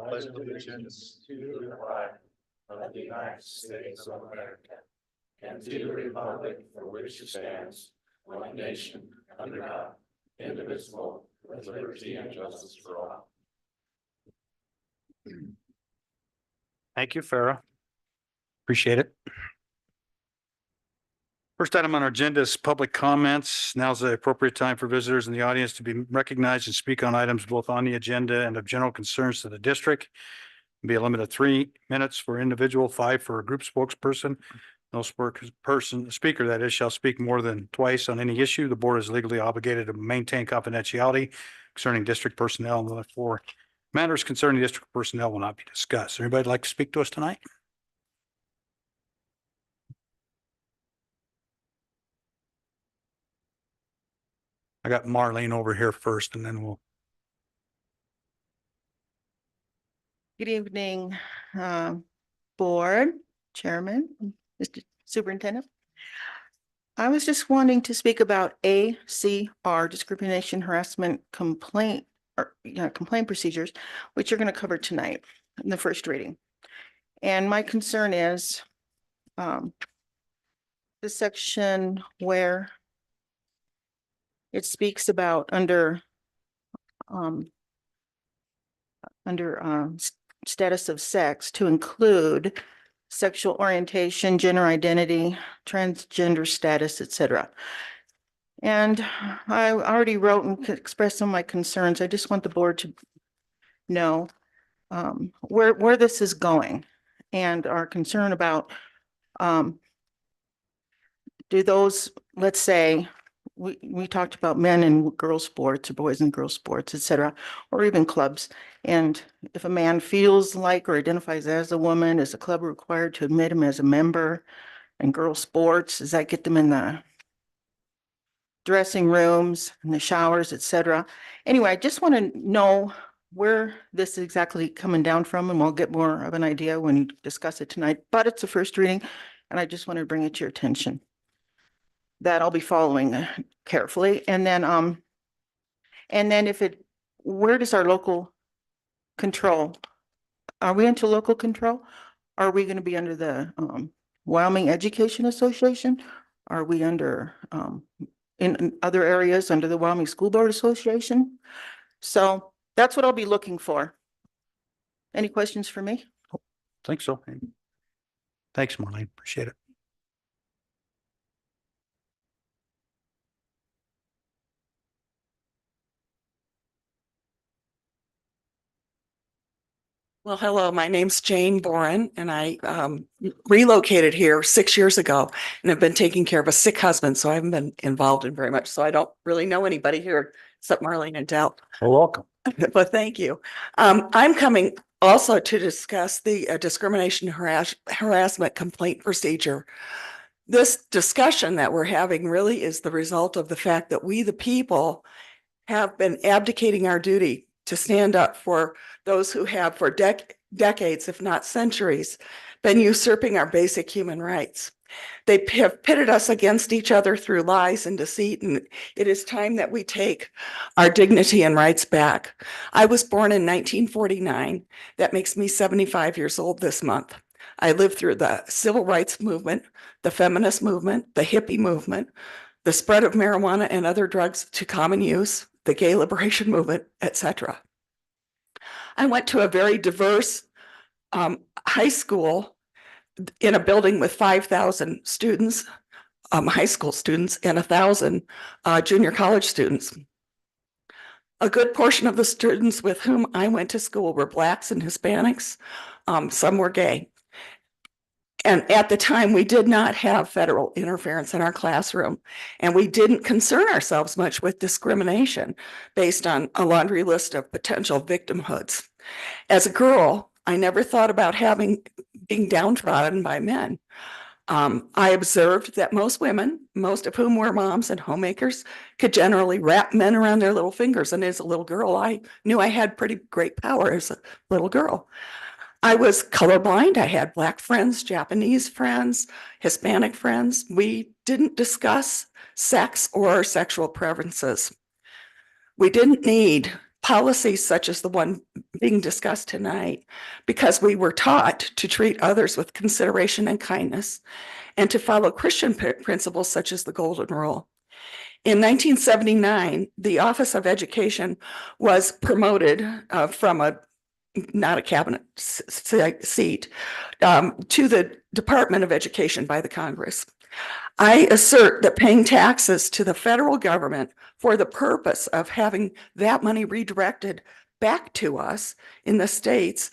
pledge allegiance to the flag of the United States of America and to the republic for which it stands, one nation, under God, indivisible, with liberty and justice for all. Thank you, Farah. Appreciate it. First item on our agenda is public comments. Now's the appropriate time for visitors in the audience to be recognized and speak on items both on the agenda and of general concerns to the district. Be a limit of 3 minutes for individual, 5 for a group spokesperson. No speaker that is shall speak more than twice on any issue. The board is legally obligated to maintain confidentiality concerning district personnel, and therefore matters concerning district personnel will not be discussed. Anybody like to speak to us tonight? I got Marlene over here first, and then we'll. Good evening, board, chairman, Mr. Superintendent. I was just wanting to speak about ACR, discrimination, harassment, complaint procedures, which you're going to cover tonight in the first reading. And my concern is the section where it speaks about under status of sex to include sexual orientation, gender identity, transgender status, etc. And I already wrote and expressed some of my concerns. I just want the board to know where this is going and our concern about do those, let's say, we talked about men and girls sports or boys and girls sports, etc., or even clubs. And if a man feels like or identifies as a woman, is a club required to admit him as a member? And girls sports, does that get them in the dressing rooms and the showers, etc.? Anyway, I just want to know where this is exactly coming down from, and we'll get more of an idea when you discuss it tonight. But it's a first reading, and I just want to bring it to your attention that I'll be following carefully. And then where does our local control? Are we into local control? Are we going to be under the Wyoming Education Association? Are we under in other areas under the Wyoming School Board Association? So that's what I'll be looking for. Any questions for me? Think so. Thanks, Marlene. Appreciate it. Well, hello, my name's Jane Boren, and I relocated here 6 years ago and have been taking care of a sick husband, so I haven't been involved in very much. So I don't really know anybody here except Marlene and Del. Well, welcome. But thank you. I'm coming also to discuss the discrimination harassment complaint procedure. This discussion that we're having really is the result of the fact that we, the people, have been abdicating our duty to stand up for those who have for decades, if not centuries, been usurping our basic human rights. They have pitted us against each other through lies and deceit, and it is time that we take our dignity and rights back. I was born in 1949. That makes me 75 years old this month. I lived through the civil rights movement, the feminist movement, the hippie movement, the spread of marijuana and other drugs to common use, the gay liberation movement, etc. I went to a very diverse high school in a building with 5,000 students, high school students, and 1,000 junior college students. A good portion of the students with whom I went to school were Blacks and Hispanics. Some were gay. And at the time, we did not have federal interference in our classroom, and we didn't concern ourselves much with discrimination based on a laundry list of potential victimhoods. As a girl, I never thought about being downtrodden by men. I observed that most women, most of whom were moms and homemakers, could generally wrap men around their little fingers. And as a little girl, I knew I had pretty great power as a little girl. I was colorblind. I had Black friends, Japanese friends, Hispanic friends. We didn't discuss sex or sexual preferences. We didn't need policies such as the one being discussed tonight, because we were taught to treat others with consideration and kindness and to follow Christian principles such as the Golden Rule. In 1979, the Office of Education was promoted from not a cabinet seat, to the Department of Education by the Congress. I assert that paying taxes to the federal government for the purpose of having that money redirected back to us in the states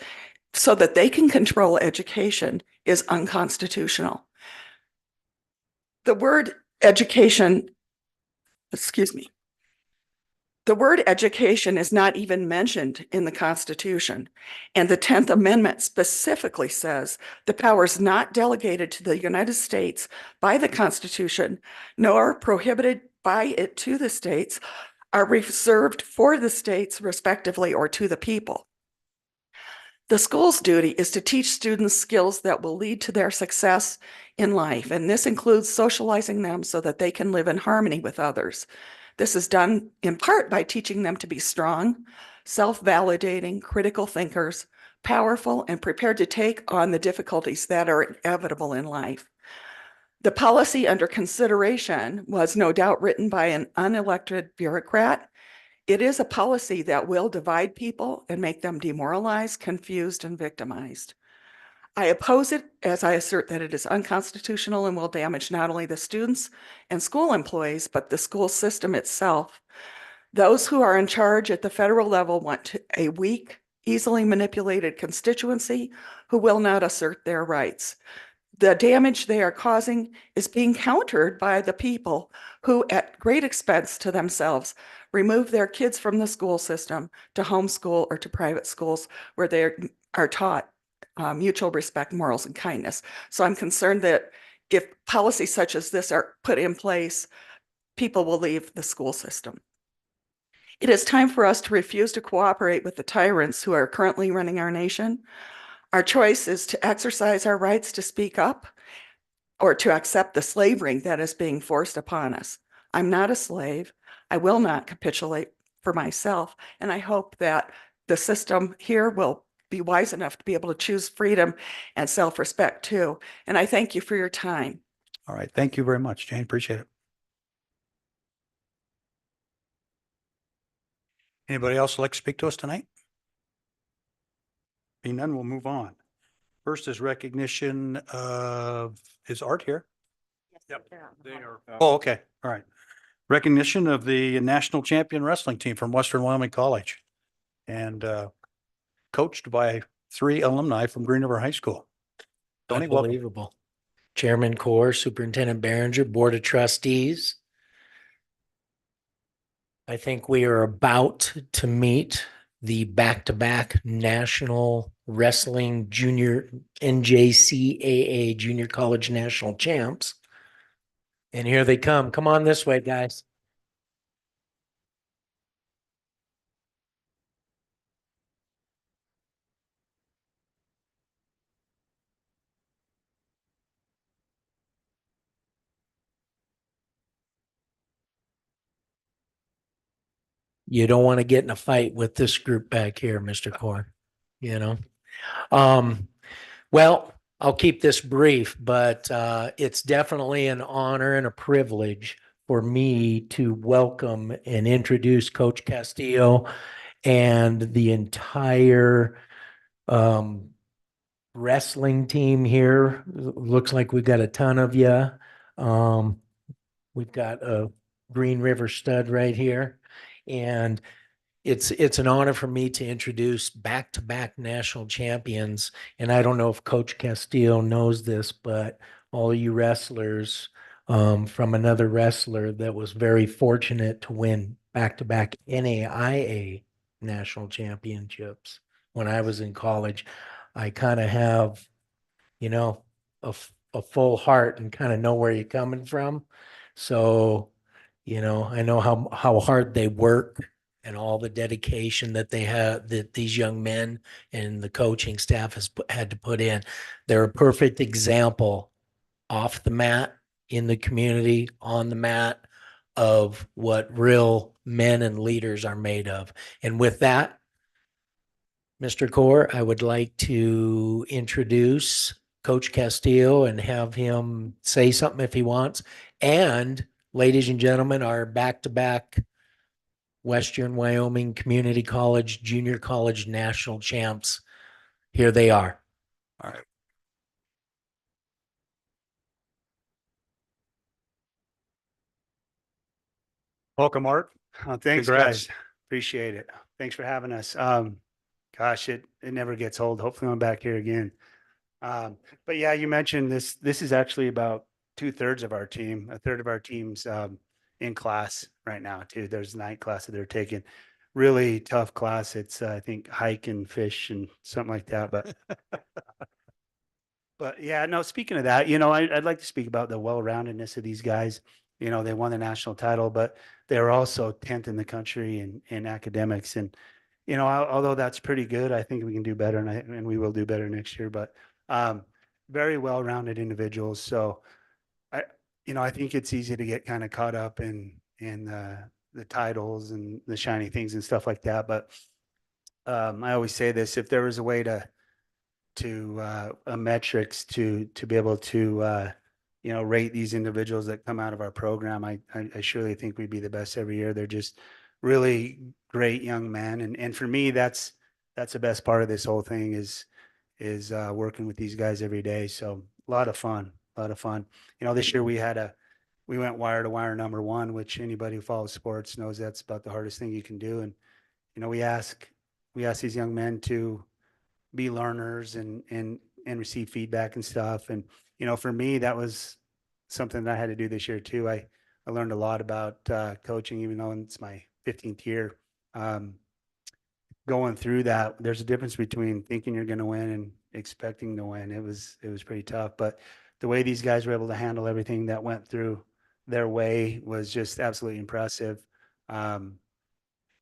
so that they can control education is unconstitutional. The word education, excuse me, the word education is not even mentioned in the Constitution, and the 10th Amendment specifically says the powers not delegated to the United States by the Constitution, nor prohibited by it to the states, are reserved for the states respectively or to the people. The school's duty is to teach students skills that will lead to their success in life, and this includes socializing them so that they can live in harmony with others. This is done in part by teaching them to be strong, self-validating, critical thinkers, powerful, and prepared to take on the difficulties that are inevitable in life. The policy under consideration was no doubt written by an unelected bureaucrat. It is a policy that will divide people and make them demoralized, confused, and victimized. I oppose it as I assert that it is unconstitutional and will damage not only the students and school employees, but the school system itself. Those who are in charge at the federal level want a weak, easily manipulated constituency who will not assert their rights. The damage they are causing is being countered by the people who, at great expense to themselves, remove their kids from the school system to homeschool or to private schools where they are taught mutual respect, morals, and kindness. So I'm concerned that if policies such as this are put in place, people will leave the school system. It is time for us to refuse to cooperate with the tyrants who are currently running our nation. Our choice is to exercise our rights to speak up or to accept the slavery that is being forced upon us. I'm not a slave. I will not capitulate for myself. And I hope that the system here will be wise enough to be able to choose freedom and self-respect too. And I thank you for your time. All right. Thank you very much, Jane. Appreciate it. Anybody else like to speak to us tonight? Being none, we'll move on. First is recognition of, is Art here? Yep. They are. Oh, okay. All right. Recognition of the national champion wrestling team from Western Wyoming College and coached by 3 alumni from Green River High School. Tony, welcome. Unbelievable. Chairman Core, Superintendent Behringer, Board of Trustees. I think we are about to meet the back-to-back National Wrestling Junior NJCAA Junior College National Champs. And here they come. Come on this way, guys. You don't want to get in a fight with this group back here, Mr. Core, you know? Well, I'll keep this brief, but it's definitely an honor and a privilege for me to welcome and introduce Coach Castillo and the entire wrestling team here. Looks like we've got a ton of you. We've got a Green River stud right here. And it's an honor for me to introduce back-to-back national champions. And I don't know if Coach Castillo knows this, but all you wrestlers from another wrestler that was very fortunate to win back-to-back NAIA national championships when I was in college. I kind of have, you know, a full heart and kind of know where you're coming from. So, you know, I know how hard they work and all the dedication that they have, that these young men and the coaching staff has had to put in. They're a perfect example off the mat, in the community, on the mat, of what real men and leaders are made of. And with that, Mr. Core, I would like to introduce Coach Castillo and have him say something if he wants. And ladies and gentlemen, our back-to-back Western Wyoming Community College, Junior College National Champs. Here they are. All right. Welcome, Art. Thanks, Congrats. guys. Appreciate it. Thanks for having us. Gosh, it never gets old. Hopefully I'm back here again. But yeah, you mentioned this. This is actually about 2/3 of our team. A third of our team's in class right now too. There's night class that they're taking. Really tough class. It's I think hike and fish and something like that. But yeah, no, speaking of that, I'd like to speak about the well-roundedness of these guys. They won the national title, but they're also 10th in the country in academics. And, although that's pretty good, I think we can do better and we will do better next year, but very well-rounded individuals. So I think it's easy to get kind of caught up in the titles and the shiny things and stuff like that. But I always say this, if there was a way to metrics to be able to rate these individuals that come out of our program, I surely think we'd be the best every year. They're just really great young men, and for me, that's the best part of this whole thing is working with these guys every day. So a lot of fun. This year we went wire to wire number one, which anybody who follows sports knows that's about the hardest thing you can do. And we ask these young men to be learners and receive feedback and stuff. And, for me, that was something that I had to do this year too. I learned a lot about coaching, even though it's my 15th year. Going through that, there's a difference between thinking you're going to win and expecting to win. It was pretty tough, but the way these guys were able to handle everything that went through their way was just absolutely impressive.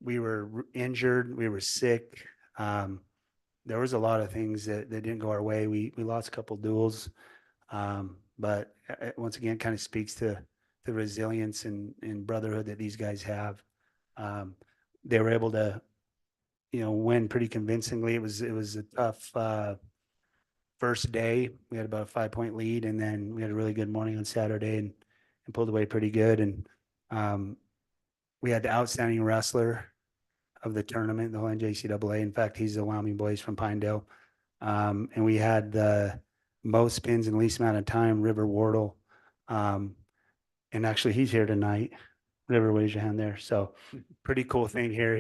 We were injured, we were sick. There was a lot of things that didn't go our way. We lost a couple duels, but once again, kind of speaks to the resilience and brotherhood that these guys have. They were able to, win pretty convincingly. It was a tough first day. We had about a 5-point lead, and then we had a really good morning on Saturday and pulled away pretty good. And we had the outstanding wrestler of the tournament, the whole NJCAA. In fact, he's the Wyoming boys from Pinedale. And we had the most spins in the least amount of time, River Wardle. And actually, he's here tonight. River, raise your hand there. So pretty cool thing here.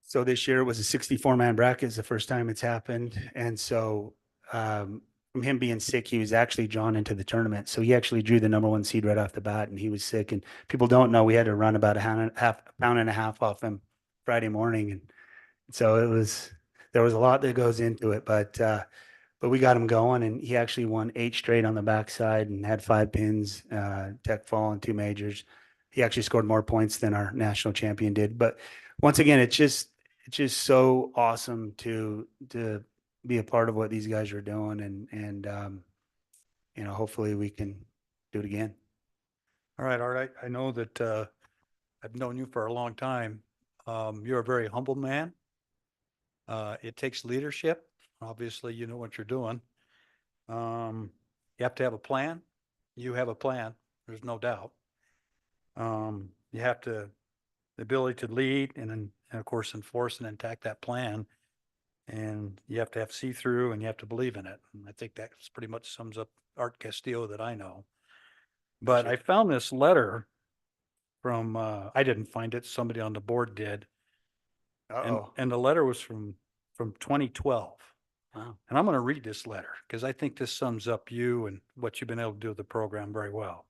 So this year it was a 64-man bracket. It's the first time it's happened. And so from him being sick, he was actually drawn into the tournament. So he actually drew the number one seed right off the bat, and he was sick. And people don't know we had to run about a pound and a half off him Friday morning. And so there was a lot that goes into it, but we got him going, and he actually won 8 straight on the backside and had 5 pins, tech fall and 2 majors. He actually scored more points than our national champion did. But once again, it's just so awesome to be a part of what these guys are doing, and hopefully we can do it again. All right, Art, I know that I've known you for a long time. You're a very humble man. It takes leadership. Obviously, you know what you're doing. You have to have a plan. You have a plan. There's no doubt. You have the ability to lead and of course, enforce and attack that plan. And you have to have see-through and you have to believe in it. And I think that pretty much sums up Art Castillo that I know. But I found this letter from, I didn't find it, somebody on the board did. And the letter was from 2012. Wow. And I'm going to read this letter because I think this sums up you and what you've been able to do with the program very well.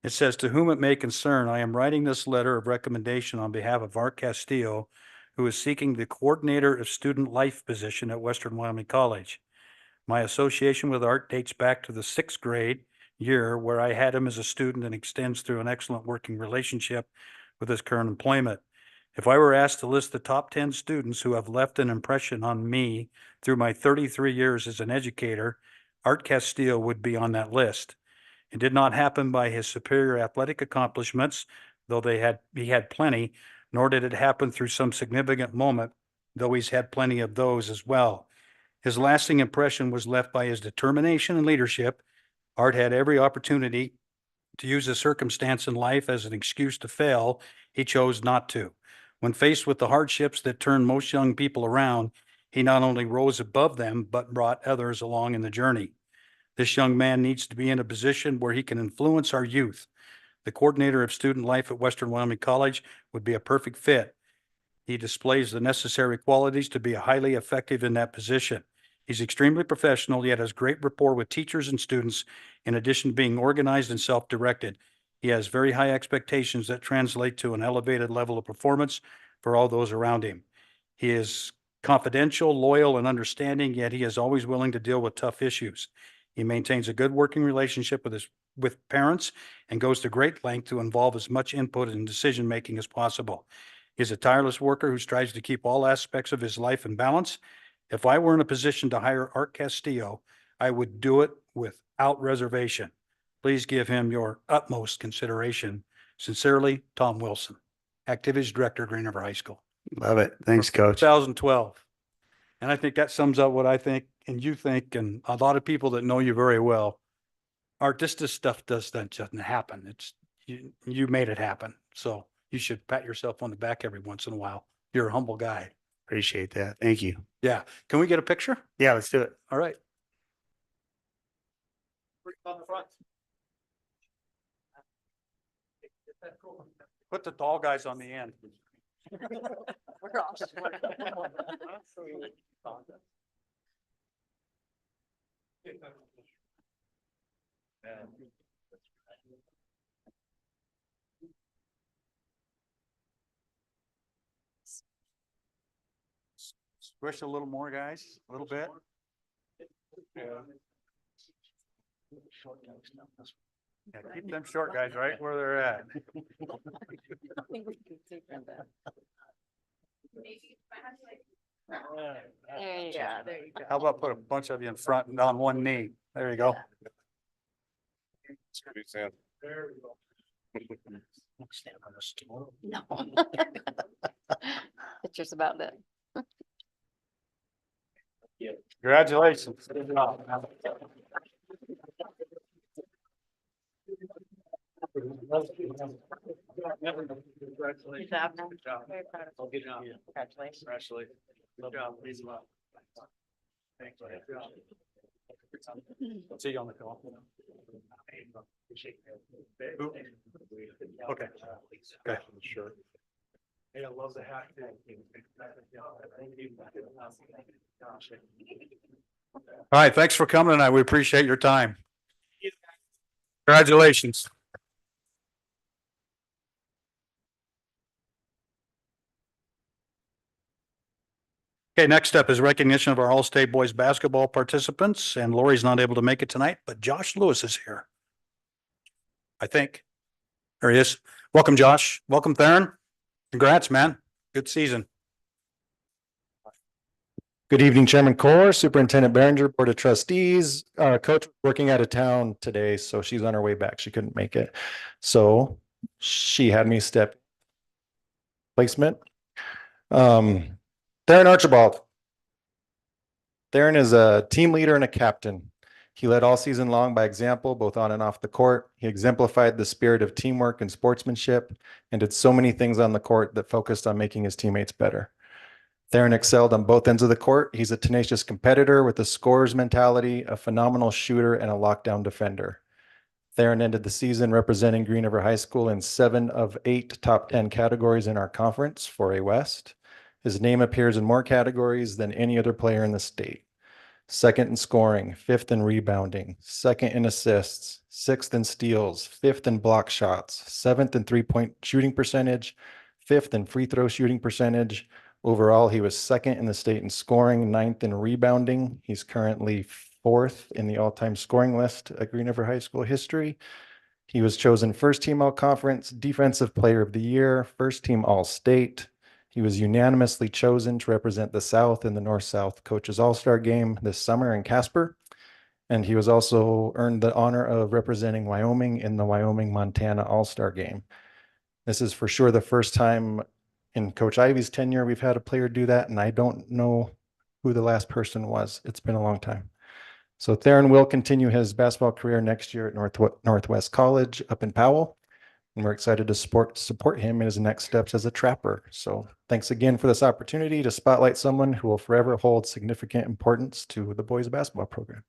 It says, "To whom it may concern, I am writing this letter of recommendation on behalf of Art Castillo, who is seeking the coordinator of student life position at Western Wyoming College. My association with Art dates back to the 6th grade year where I had him as a student and extends through an excellent working relationship with his current employment. If I were asked to list the top 10 students who have left an impression on me through my 33 years as an educator, Art Castillo would be on that list. It did not happen by his superior athletic accomplishments, though he had plenty, nor did it happen through some significant moment, though he's had plenty of those as well. His lasting impression was left by his determination and leadership. Art had every opportunity to use a circumstance in life as an excuse to fail. He chose not to. When faced with the hardships that turn most young people around, he not only rose above them, but brought others along in the journey. This young man needs to be in a position where he can influence our youth. The coordinator of student life at Western Wyoming College would be a perfect fit. He displays the necessary qualities to be highly effective in that position. He's extremely professional, yet has great rapport with teachers and students. In addition to being organized and self-directed, he has very high expectations that translate to an elevated level of performance for all those around him. He is confidential, loyal, and understanding, yet he is always willing to deal with tough issues. He maintains a good working relationship with parents and goes to great length to involve as much input in decision-making as possible. He's a tireless worker who strives to keep all aspects of his life in balance. If I were in a position to hire Art Castillo, I would do it without reservation. Please give him your utmost consideration. Sincerely, Tom Wilson, Activities Director, Green River High School. Love it. Thanks, Coach. 2012. And I think that sums up what I think and you think, and a lot of people that know you very well. Art, this stuff doesn't happen. It's you made it happen. So you should pat yourself on the back every once in a while. You're a humble guy. Appreciate that. Thank you. Yeah. Can we get a picture? Yeah, let's do it. All right. On the front. Put the tall guys on the end. Squish a little more, guys, a little bit. Yeah, keep them short guys right where they're at. There you go. How about put a bunch of you in front and on one knee? There you go. Stand on the stool. No. Picture's about that. Congratulations. Good job. Good job. Very proud of you. Good job. Congratulations. Congratulations. Good job. Easy one. Thanks. See you on the call. Okay. Okay. Sure. Hey, I love the hat. All right, thanks for coming tonight. We appreciate your time. Congratulations. Okay, next up is recognition of our All-State Boys Basketball participants, and Lori's not able to make it tonight, but Josh Lewis is here. I think. There he is. Welcome, Josh. Welcome, Theron. Congrats, man. Good season. Good evening, Chairman Core, Superintendent Behringer, Board of Trustees. Coach working out of town today, so she's on her way back. She couldn't make it. So she had me step placement. Theron Archibald. Theron is a team leader and a captain. He led all season long by example, both on and off the court. He exemplified the spirit of teamwork and sportsmanship and did so many things on the court that focused on making his teammates better. Theron excelled on both ends of the court. He's a tenacious competitor with a scorer's mentality, a phenomenal shooter, and a lockdown defender. Theron ended the season representing Green River High School in 7 of 8 top 10 categories in our conference, 4A West. His name appears in more categories than any other player in the state. 2nd in scoring, 5th in rebounding, 2nd in assists, 6th in steals, 5th in block shots, 7th in three-point shooting percentage, 5th in free throw shooting percentage. Overall, he was 2nd in the state in scoring, 9th in rebounding. He's currently 4th in the all-time scoring list at Green River High School history. He was chosen first team all-conference, defensive player of the year, first team all-state. He was unanimously chosen to represent the South in the North-South Coaches All-Star Game this summer in Casper. And he was also earned the honor of representing Wyoming in the Wyoming-Montana All-Star Game. This is for sure the first time in Coach Ivy's tenure we've had a player do that, and I don't know who the last person was. It's been a long time. So Theron will continue his basketball career next year at Northwest College up in Powell. And we're excited to support him in his next steps as a trapper. So thanks again for this opportunity to spotlight someone who will forever hold significant importance to the boys basketball program.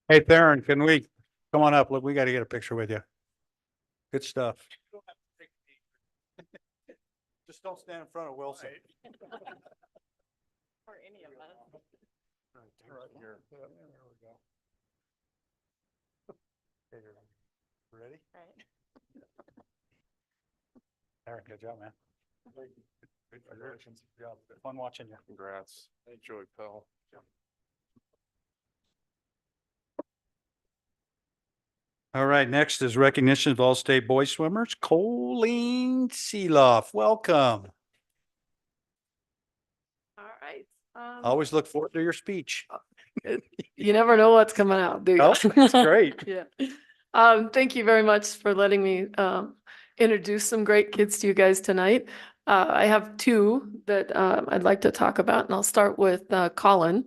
Hey, Theron, can we come on up? Look, we got to get a picture with you. Good stuff. Just don't stand in front of Wilson. Or any of us. Right here. There we go. Ready? Right. Aaron, good job, man. Congratulations. Good job. Fun watching you. Congrats. Enjoy, pal. All right, next is recognition of all state boy swimmers. Colleen Seeloff, welcome. All right. Always look forward to your speech. You never know what's coming out, do you? Oh, that's great. Yeah. Thank you very much for letting me introduce some great kids to you guys tonight. I have two that I'd like to talk about, and I'll start with Colin.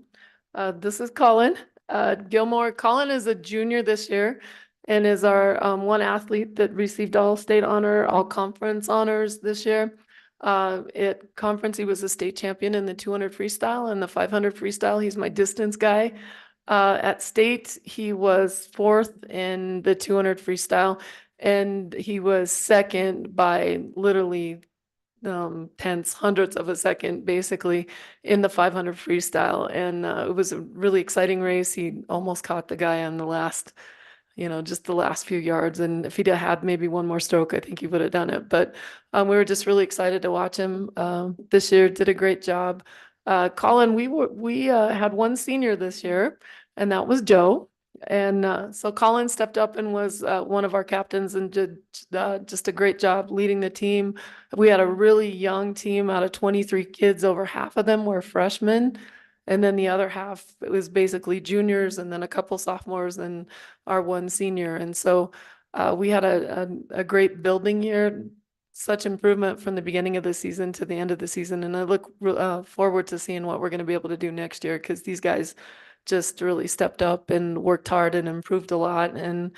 This is Colin Gilmore. Colin is a junior this year and is our one athlete that received all state honor, all conference honors this year. At conference, he was a state champion in the 200 freestyle and the 500 freestyle. He's my distance guy. At state, he was fourth in the 200 freestyle, and he was second by literally tenths, hundredths of a second, basically, in the 500 freestyle. And it was a really exciting race. He almost caught the guy on the last, just the last few yards. And if he'd have had maybe one more stroke, I think he would have done it. But we were just really excited to watch him this year. Did a great job. Colin, we had one senior this year, and that was Joe. And so Colin stepped up and was one of our captains and did just a great job leading the team. We had a really young team. Out of 23 kids, over half of them were freshmen. And then the other half, it was basically juniors, and then a couple sophomores and our one senior. And so we had a great building year, such improvement from the beginning of the season to the end of the season. And I look forward to seeing what we're going to be able to do next year, because these guys just really stepped up and worked hard and improved a lot. And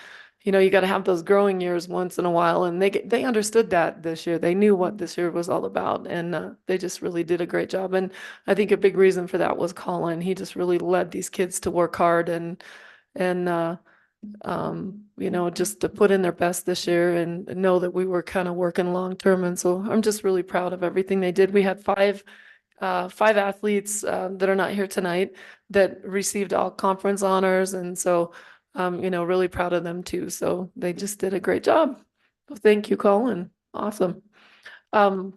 you got to have those growing years once in a while, and they understood that this year. They knew what this year was all about, and they just really did a great job. And I think a big reason for that was Colin. He just really led these kids to work hard and just to put in their best this year and know that we were kind of working long term. And so I'm just really proud of everything they did. We had five athletes that are not here tonight that received all conference honors. And so, really proud of them too. So they just did a great job. Well, thank you, Colin. Awesome. Like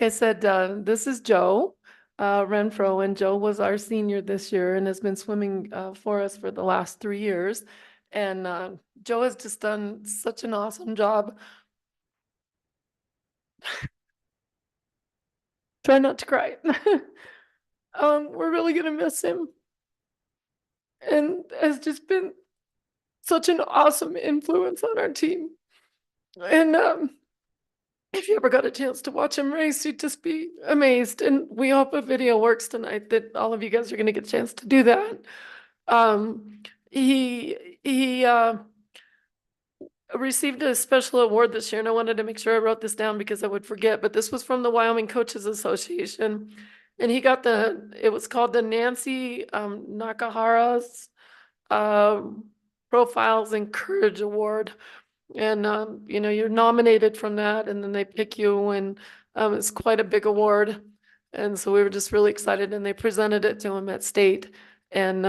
I said, this is Joe Renfro, and Joe was our senior this year and has been swimming for us for the last 3 years. And Joe has just done such an awesome job. Try not to cry. We're really gonna miss him, and has just been such an awesome influence on our team. And if you ever got a chance to watch him race, you'd just be amazed. And we hope a video works tonight, that all of you guys are gonna get a chance to do that. He received a special award this year, and I wanted to make sure I wrote this down because I would forget, but this was from the Wyoming Coaches Association. And he got it was called the Nancy Nakahara's Profiles and Courage Award. And, you're nominated from that, and then they pick you, and it's quite a big award. And so we were just really excited, and they presented it to him at state. And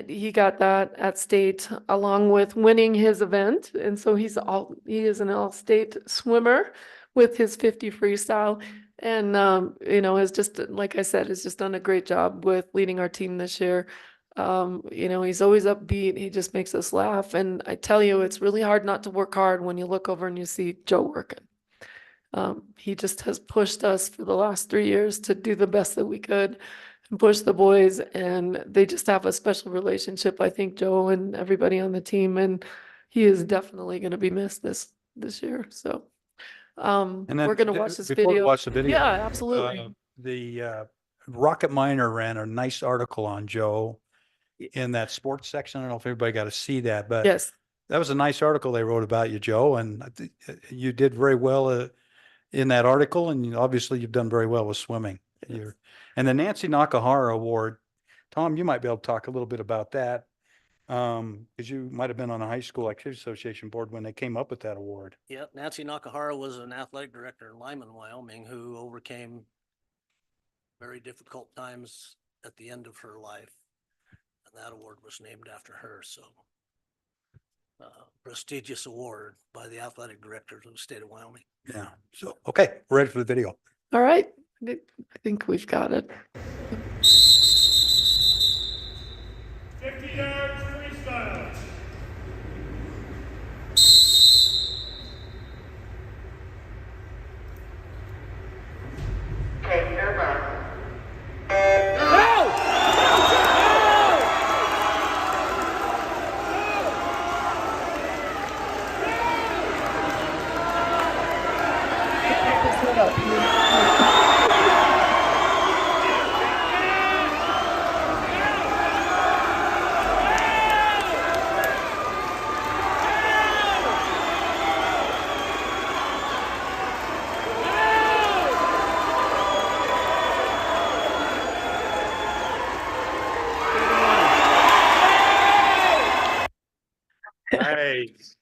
he got that at state along with winning his event. And so he is an all-state swimmer with his 50 freestyle. And, has just, like I said, has just done a great job with leading our team this year. You know, he's always upbeat. He just makes us laugh. And I tell you, it's really hard not to work hard when you look over and you see Joe working. He just has pushed us for the last 3 years to do the best that we could and push the boys. And they just have a special relationship, I think, Joe and everybody on the team. And he is definitely going to be missed this year. So And then we're going to watch this before we video. watch the video, Yeah, absolutely. The Rocket Miner ran a nice article on Joe in that sports section. I don't know if everybody got to see that, but Yes. that was a nice article they wrote about you, Joe, and you did very well in that article, and obviously you've done very well with swimming. And the Nancy Nakahara Award, Tom, you might be able to talk a little bit about that, because you might have been on the High School Activity Association board when they came up with that award. Yep, Nancy Nakahara was an athletic director in Lyman, Wyoming, who overcame very difficult times at the end of her life. And that award was named after her, so prestigious award by the athletic directors of the state of Wyoming. Yeah. So, okay, we're ready for the video. All right. I think we've got it. 50 yards freestyle. Nice.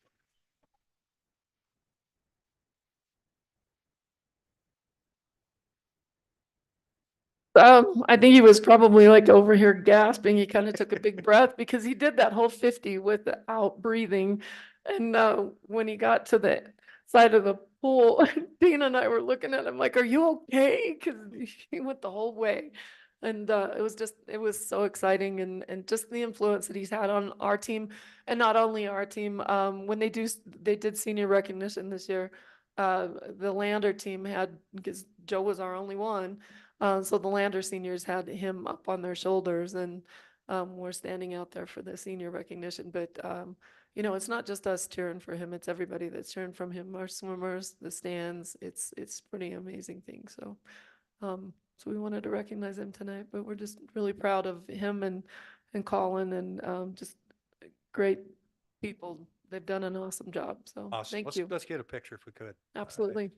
I think he was probably like over here gasping. He kind of took a big breath because he did that whole 50 without breathing. And when he got to the side of the pool, Dina and I were looking at him like, "Are you okay?" Because he went the whole way. And it was so exciting, and just the influence that he's had on our team, and not only our team. When they did senior recognition this year, the Lander team had, because Joe was our only one. So the Lander seniors had him up on their shoulders, and we're standing out there for the senior recognition. But you know, it's not just us cheering for him; it's everybody that's cheering from him. Our swimmers, the stands. It's pretty amazing thing. So, so we wanted to recognize him tonight. But we're just really proud of him and Colin, and just great people. They've done an awesome job. So Awesome. thank you. Let's get a picture if we could. Absolutely.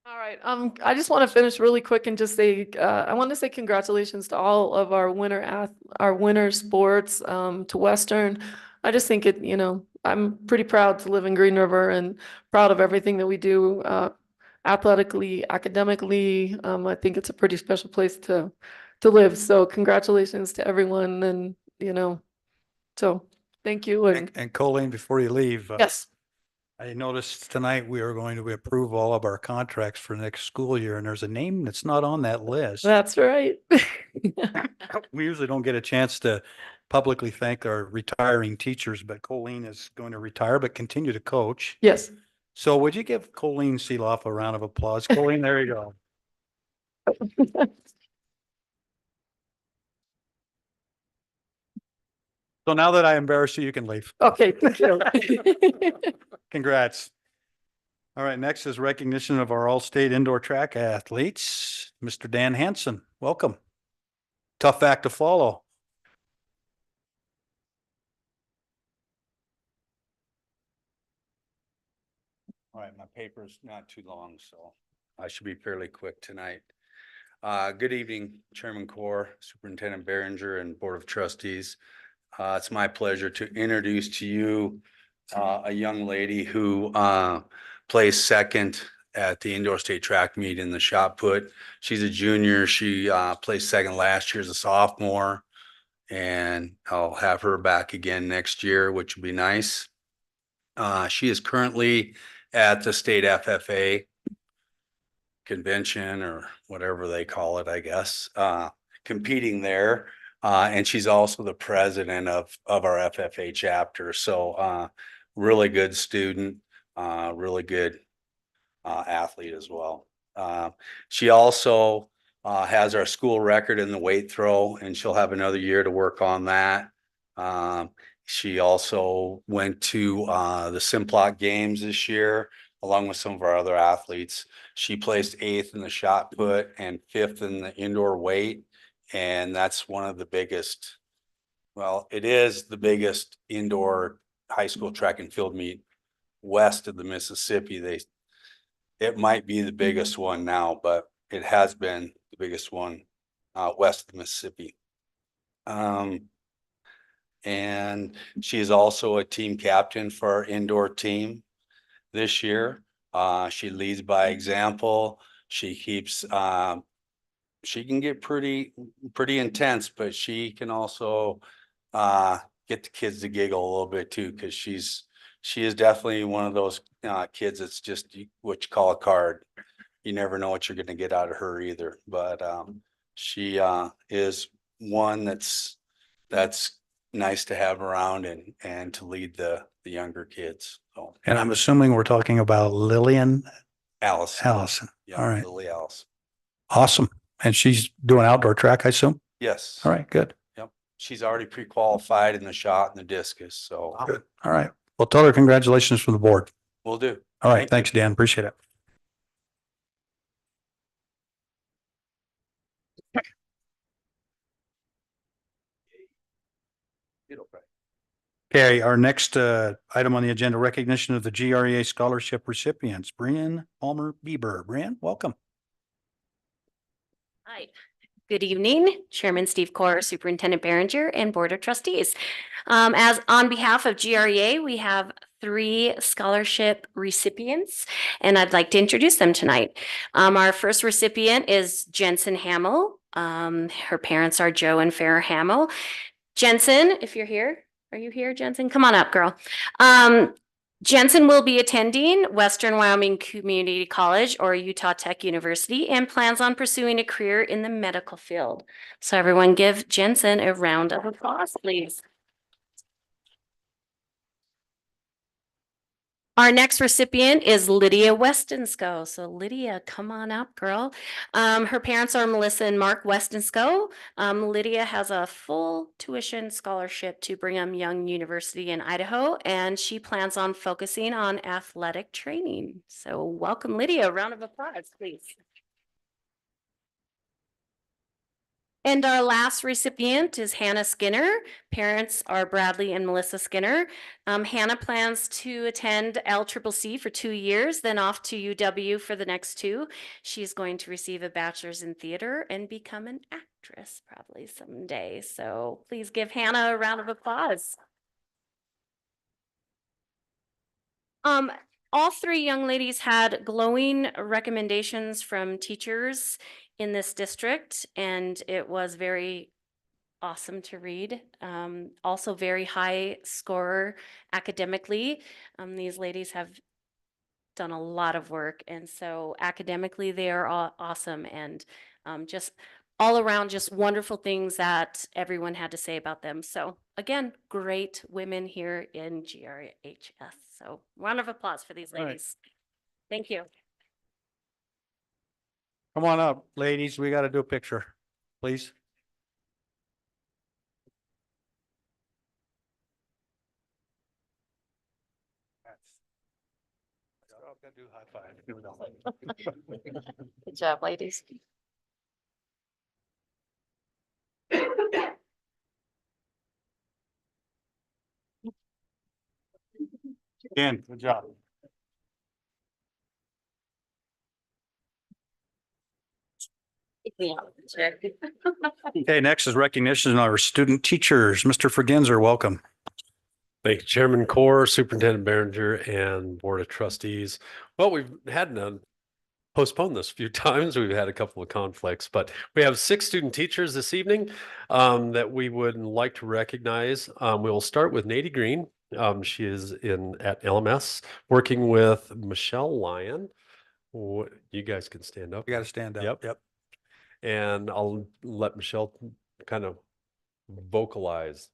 All right. I just want to finish really quick and just say, I want to say congratulations to all of our winter sports, to Western. I just think I'm pretty proud to live in Green River and proud of everything that we do, athletically, academically. I think it's a pretty special place to live. So congratulations to everyone, and so thank you. And Colleen, before you leave, Yes. I noticed tonight we are going to approve all of our contracts for next school year, and there's a name that's not on that list. That's right. We usually don't get a chance to publicly thank our retiring teachers, but Colleen is going to retire but continue to coach. Yes. So would you give Colleen Seeloff a round of applause? Colleen, there you go. So now that I embarrassed you, you can leave. Okay, thank you. Congrats. All right, next is recognition of our all-state indoor track athletes. Mr. Dan Hansen, welcome. Tough act to follow. All right, my paper's not too long, so I should be fairly quick tonight. Good evening, Chairman Core, Superintendent Behringer, and Board of Trustees. It's my pleasure to introduce to you a young lady who placed second at the indoor state track meet in the shot put. She's a junior. She placed second last year as a sophomore, and I'll have her back again next year, which would be nice. She is currently at the state FFA convention or whatever they call it, I guess, competing there. And she's also the president of our FFA chapter. So really good student, really good athlete as well. She also has our school record in the weight throw, and she'll have another year to work on that. She also went to the Simplot Games this year, along with some of our other athletes. She placed 8th in the shot put and 5th in the indoor weight. And that's one of the biggest, well, it is the biggest indoor high school track and field meet west of the Mississippi. It might be the biggest one now, but it has been the biggest one west of the Mississippi. And she is also a team captain for our indoor team this year. She leads by example. She keeps, she can get pretty intense, but she can also get the kids to giggle a little bit too, because she is definitely one of those kids that's just what you call a card. You never know what you're going to get out of her either. But she is one that's nice to have around and to lead the younger kids. So And I'm assuming we're talking about Lillian Allison. Allison. Yeah, All right. Lily Allison. Awesome. And she's doing outdoor track, I assume? Yes. All right, good. Yep. She's already pre-qualified in the shot and the discus. So Good. All right. Well, tell her congratulations from the board. we'll do. All right. Thank you. Thanks, Dan. Appreciate it. Okay, our next item on the agenda, recognition of the GREA scholarship recipients, Brian Palmer Bieber. Brian, welcome. Hi, good evening, Chairman Steve Core, Superintendent Behringer, and Board of Trustees. As on behalf of GREA, we have 3 scholarship recipients, and I'd like to introduce them tonight. Our first recipient is Jensen Hamill. Her parents are Joe and Farrah Hamill. Jensen, if you're here, are you here, Jensen? Come on up, girl. Jensen will be attending Western Wyoming Community College or Utah Tech University and plans on pursuing a career in the medical field. So everyone give Jensen a round of applause, please. Our next recipient is Lydia Westonsko. So Lydia, come on up, girl. Her parents are Melissa and Mark Westonsko. Lydia has a full tuition scholarship to Brigham Young University in Idaho, and she plans on focusing on athletic training. So welcome, Lydia. A round of applause, please. And our last recipient is Hannah Skinner. Parents are Bradley and Melissa Skinner. Hannah plans to attend LCCC for 2 years, then off to UW for the next 2. She's going to receive a bachelor's in theater and become an actress probably someday. So please give Hannah a round of applause. All 3 young ladies had glowing recommendations from teachers in this district, and it was very awesome to read. Also very high scorer academically. These ladies have done a lot of work, and so academically they are all awesome, and just all around just wonderful things that everyone had to say about them. So again, great women here in GRHS. So round of applause for these All right. ladies. Thank you. Come on up, ladies. We got to do a picture, please. Do high five. Good job, ladies. Dan, good job. Yeah. Okay, next is recognition of our student teachers. Mr. Fregenzer, welcome. Thank you, Chairman Core, Superintendent Behringer, and Board of Trustees. Well, we've had to postpone this a few times. We've had a couple of conflicts, but we have 6 student teachers this evening that we would like to recognize. We will start with Nady Green. She is at LMS working with Michelle Lyon. You guys can stand up. You got to stand up. Yep. And I'll let Michelle kind of vocalize.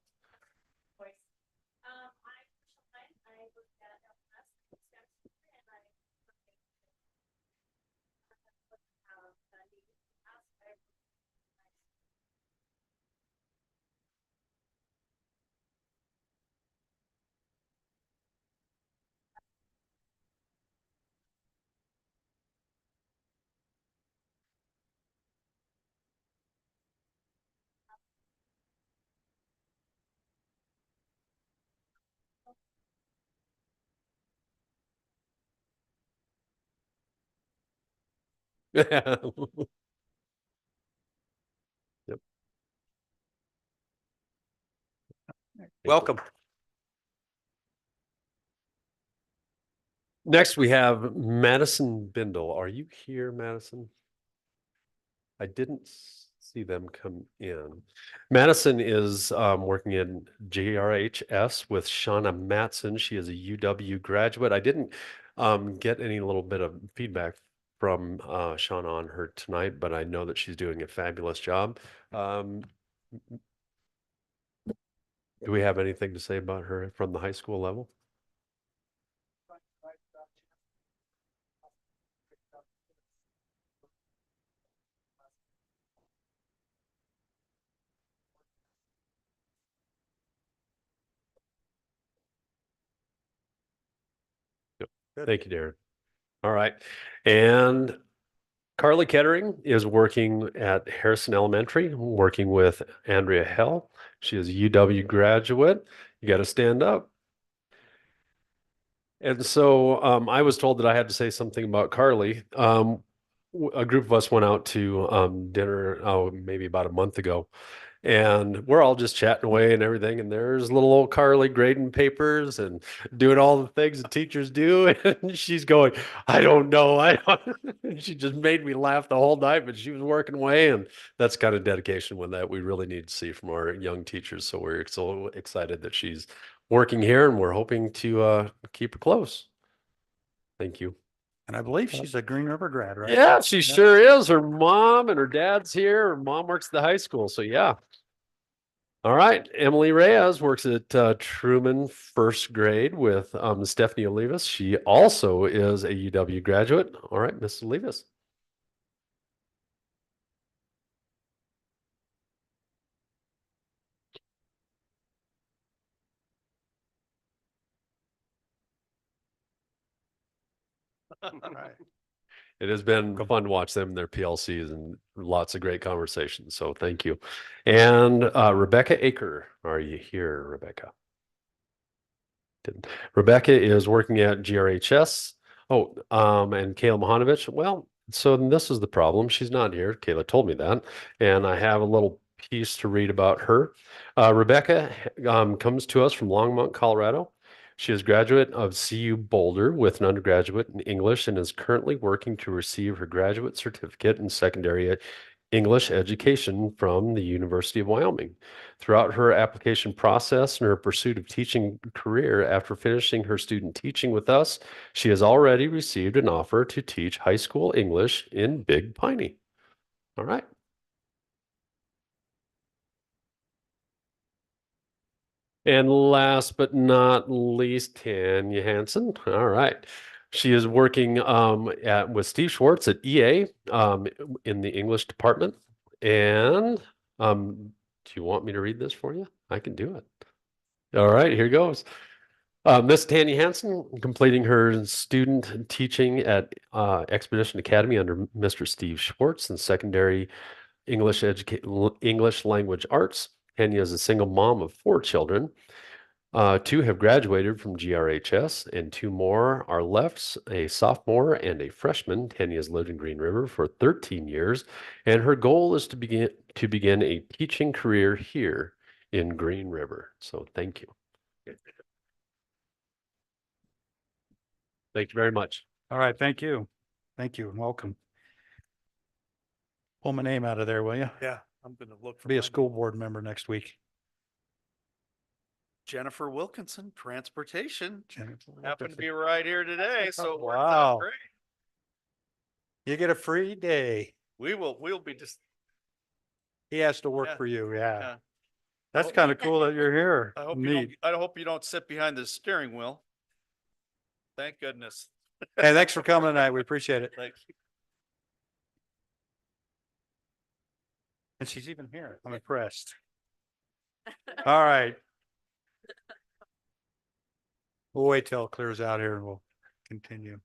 Yep. Welcome. Next, we have Madison Bindle. Are you here, Madison? I didn't see them come in. Madison is working in JRHS with Shauna Matson. She is a UW graduate. I didn't get any little bit of feedback from Shauna on her tonight, but I know that she's doing a fabulous job. Do we have anything to say about her from the high school level? Thank you, Darren. All right. And Carly Kettering is working at Harrison Elementary, working with Andrea Hell. She is a UW graduate. You got to stand up. And so I was told that I had to say something about Carly. A group of us went out to dinner, maybe about a month ago. And we're all just chatting away and everything. And there's little old Carly grading papers and doing all the things that teachers do. And she's going, I don't know. I don't. She just made me laugh the whole night, but she was working away. And that's kind of dedication that we really need to see from our young teachers. So we're so excited that she's working here and we're hoping to keep her close. Thank you. And I believe she's a Green River grad, right? Yeah, she sure is. Her mom and her dad's here. Her mom works at the high school. So yeah. All right. Emily Reyes works at Truman first grade with Stephanie Olivas. She also is a UW graduate. All right, Miss Olivas. All right. It has been fun to watch them in their PLCs and lots of great conversations. So thank you. And Rebecca Aker, are you here, Rebecca? Didn't. Rebecca is working at GRHS. Oh, and Kayla Mohanovich. Well, so this is the problem. She's not here. Kayla told me that. And I have a little piece to read about her. Rebecca comes to us from Longmont, Colorado. She is a graduate of CU Boulder with an undergraduate in English and is currently working to receive her graduate certificate in secondary English education from the University of Wyoming. Throughout her application process and her pursuit of teaching career after finishing her student teaching with us, she has already received an offer to teach high school English in Big Piney. All right. And last but not least, Tanya Hansen. All right. She is working with Steve Schwartz at EA in the English department. And do you want me to read this for you? I can do it. All right, here goes. Miss Tanya Hansen completing her student teaching at Expedition Academy under Mr. Steve Schwartz in secondary English language arts. Tanya is a single mom of 4 children. Two have graduated from GRHS and two more are left, a sophomore and a freshman. Tanya has lived in Green River for 13 years, and her goal is to begin a teaching career here in Green River. So thank you. Thank you very much. All right, thank you. Thank you and welcome. Pull my name out of there, will you? Yeah, I'm gonna look for Be a my school board member next week. Jennifer Wilkinson, Transportation. Jennifer Happened to Wilkinson. be right here today, so it works Wow. out great. You get a free day. We'll be just, He has to work Yeah, for you, yeah. yeah. That's kind of cool that you're here. Neat. I hope you don't sit behind the steering wheel. Thank goodness. Hey, thanks for coming tonight. We appreciate it. Thank you. And she's even here. I'm impressed. All right. We'll wait till it clears out here and we'll continue.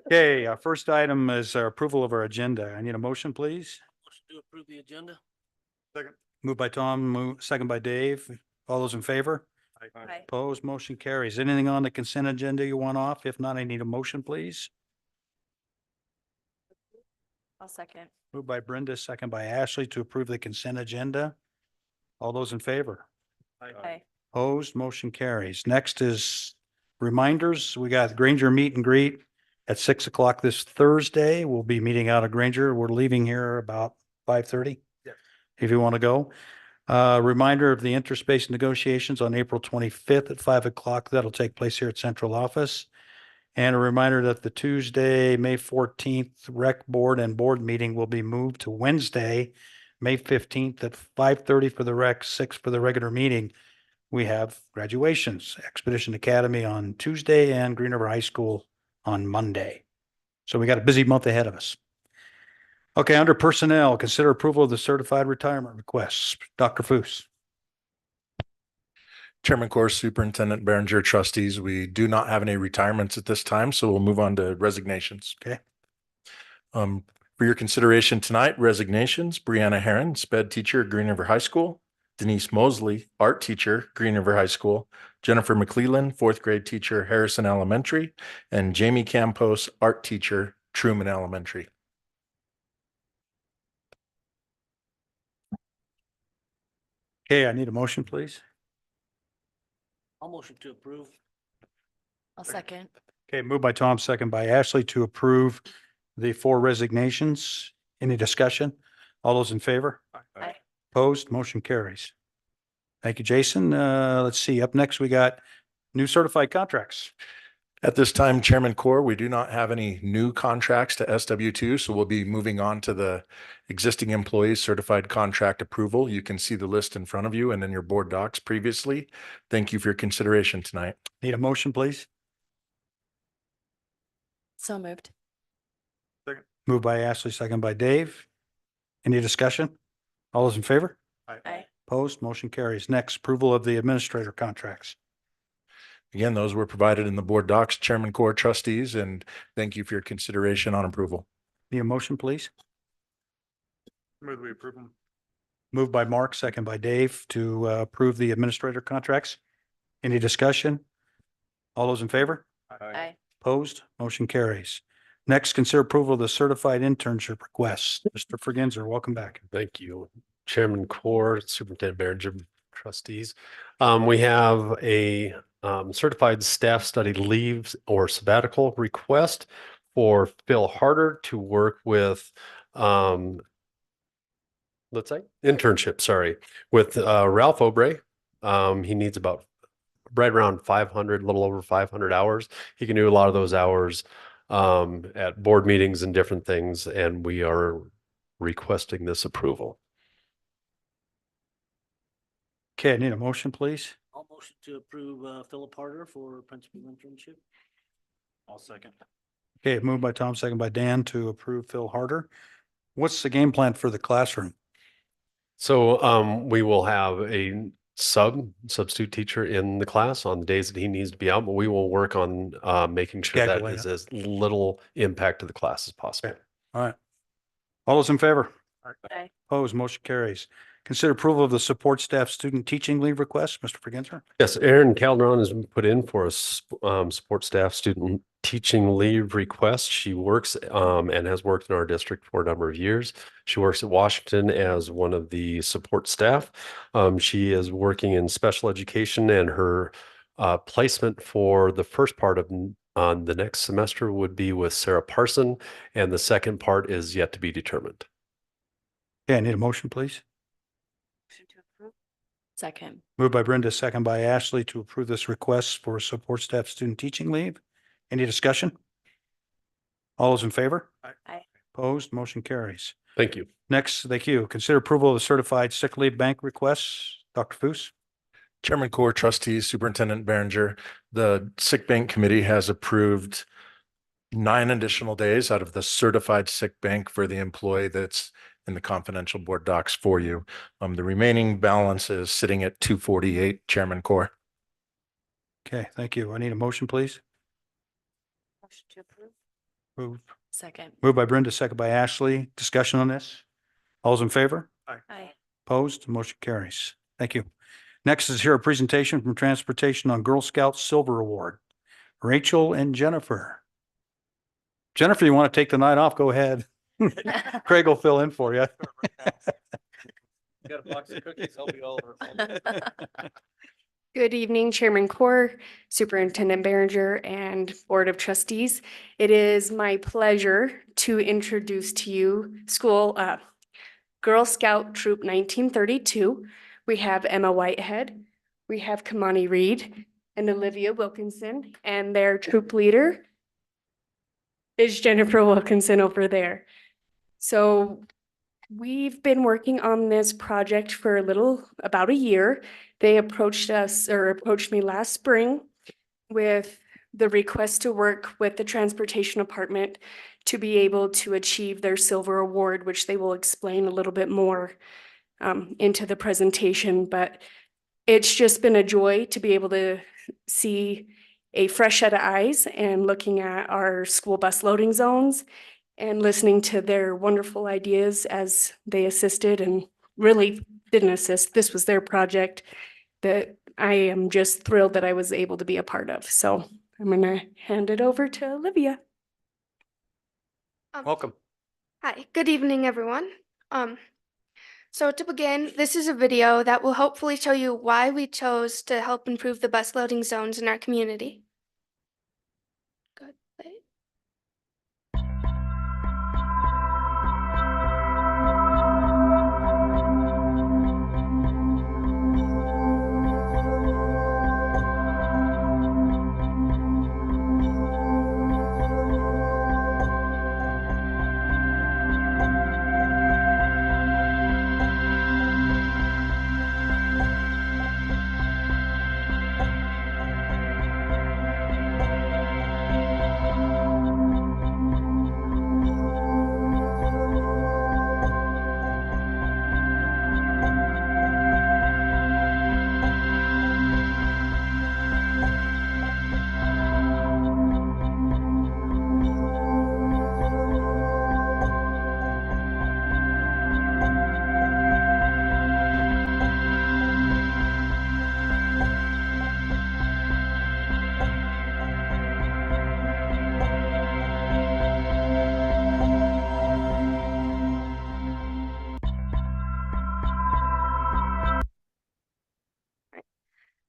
Okay, our first item is our approval of our agenda. I need a motion, please. Motion to approve the agenda? Moved by Tom, second by Dave. All those in favor? Aye. Opposed, motion carries. Anything on the consent agenda you want off? If not, I need a motion, please. I'll second. Moved by Brenda, second by Ashley to approve the consent agenda. All those in favor? Aye. Opposed, motion carries. Next is reminders. We got Granger meet and greet at 6 o'clock this Thursday. We'll be meeting out of Granger. We're leaving here about 5:30. If you want to go. Reminder of the interspace negotiations on April 25th at 5 o'clock. That'll take place here at central office. And a reminder that the Tuesday, May 14th rec board and board meeting will be moved to Wednesday, May 15th at 5:30 for the rec, 6 for the regular meeting. We have graduations, Expedition Academy on Tuesday and Green River High School on Monday. So we got a busy month ahead of us. Okay, under personnel, consider approval of the certified retirement requests. Dr. Foos. Chairman Course, Superintendent Berenger, trustees, we do not have any retirements at this time, so we'll move on to resignations. Okay. For your consideration tonight, resignations, Brianna Herron, sped teacher at Green River High School, Denise Mosley, art teacher, Green River High School, Jennifer McClellan, fourth grade teacher, Harrison Elementary, and Jamie Campos, art teacher, Truman Elementary. Okay, I need a motion, please. I'll motion to approve. I'll second. Okay, moved by Tom, second by Ashley to approve the 4 resignations. Any discussion? All those in favor? Aye. Opposed, motion carries. Thank you, Jason. Let's see, up next, we got new certified contracts. At this time, Chairman Core, we do not have any new contracts to SW2, so we'll be moving on to the existing employees certified contract approval. You can see the list in front of you and in your board docs previously. Thank you for your consideration tonight. Need a motion, please? So moved. Moved by Ashley, second by Dave. Any discussion? All those in favor? Aye. Opposed, motion carries. Next, approval of the administrator contracts. Again, those were provided in the board docs, Chairman Core, trustees, and thank you for your consideration on approval. Need a motion, please? Move we approve them. Moved by Mark, second by Dave to approve the administrator contracts. Any discussion? All those in favor? Aye. Opposed? Motion carries. Next, consider approval of the certified internship requests. Mr. Fregenzer, welcome back. Thank you, Chairman Core, Superintendent Berenger, trustees. We have a certified staff study leaves or sabbatical request for Phil Harder to work with let's say internship, sorry, with Ralph Obrey. He needs about right around 500, a little over 500 hours. He can do a lot of those hours at board meetings and different things, and we are requesting this approval. Okay, I need a motion, please. I'll motion to approve Philip Harder for principal internship. I'll second. Okay, moved by Tom, second by Dan to approve Phil Harder. What's the game plan for the classroom? So we will have a substitute teacher in the class on the days that he needs to be out, but we will work on making sure that Scheduling is it. as little impact to the class as possible. All right. All those in favor? Aye. Opposed, motion carries. Consider approval of the support staff student teaching leave request. Mr. Fregenzer? Yes, Erin Calderon has been put in for a support staff student teaching leave request. She works and has worked in our district for a number of years. She works at Washington as one of the support staff. She is working in special education, and her placement for the first part of on the next semester would be with Sarah Parson, and the second part is yet to be determined. Okay, I need a motion, please. Second. Moved by Brenda, second by Ashley to approve this request for support staff student teaching leave. Any discussion? All those in favor? Aye. Opposed, motion carries. Thank you. Next, thank you. Consider approval of the certified sick leave bank requests. Dr. Foos? Chairman Core, Trustees, Superintendent Behringer, the sick bank committee has approved 9 additional days out of the certified sick bank for the employee that's in the confidential board docs for you. The remaining balance is sitting at 248, Chairman Core. Okay, thank you. I need a motion, please. Motion to approve. Moved. Second. Moved by Brenda, second by Ashley. Discussion on this? All those in favor? Aye. Opposed? Motion carries. Thank you. Next is here a presentation from Transportation on Girl Scout Silver Award. Rachel and Jennifer. Jennifer, you want to take the night off? Go ahead. Craig will fill in for you. Got a box of cookies, I'll be all over. Good evening, Chairman Core, Superintendent Behringer, and Board of Trustees. It is my pleasure to introduce to you Girl Scout Troop 1932. We have Emma Whitehead, we have Kamani Reed, and Olivia Wilkinson, and their troop leader is Jennifer Wilkinson over there. So we've been working on this project for about a year. They approached me last spring with the request to work with the transportation department to be able to achieve their silver award, which they will explain a little bit more into the presentation. But it's just been a joy to be able to see a fresh set of eyes and looking at our school bus loading zones and listening to their wonderful ideas as they assisted and really didn't assist. This was their project that I am just thrilled that I was able to be a part of. So I'm going to hand it over to Olivia. Welcome. Hi, good evening, everyone. So to begin, this is a video that will hopefully show you why we chose to help improve the bus loading zones in our community. Good.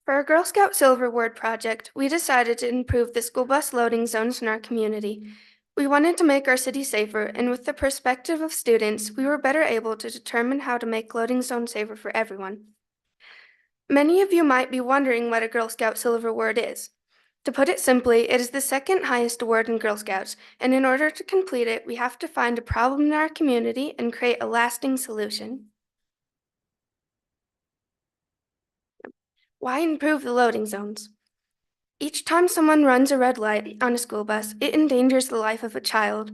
For our Girl Scout Silver Award project, we decided to improve the school bus loading zones in our community. We wanted to make our city safer, and with the perspective of students, we were better able to determine how to make loading zones safer for everyone. Many of you might be wondering what a Girl Scout Silver Award is. To put it simply, it is the second highest award in Girl Scouts, and in order to complete it, we have to find a problem in our community and create a lasting solution. Why improve the loading zones? Each time someone runs a red light on a school bus, it endangers the life of a child.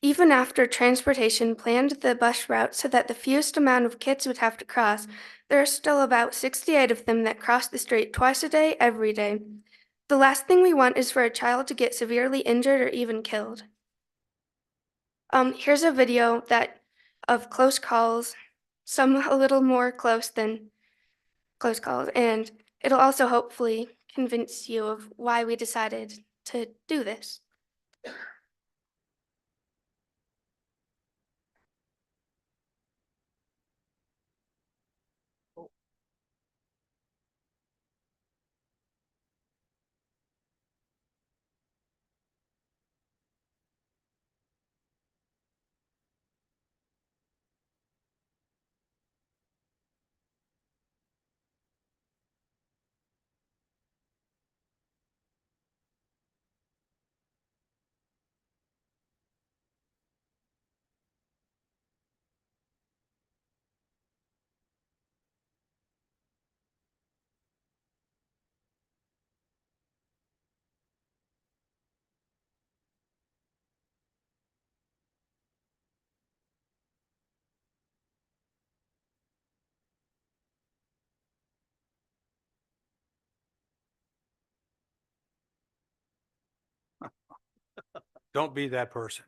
Even after transportation planned the bus route so that the fewest amount of kids would have to cross, there are still about 68 of them that cross the street twice a day, every day. The last thing we want is for a child to get severely injured or even killed. Here's a video that of close calls, some a little more close than close calls, and it'll also hopefully convince you of why we decided to do this. Don't be that person.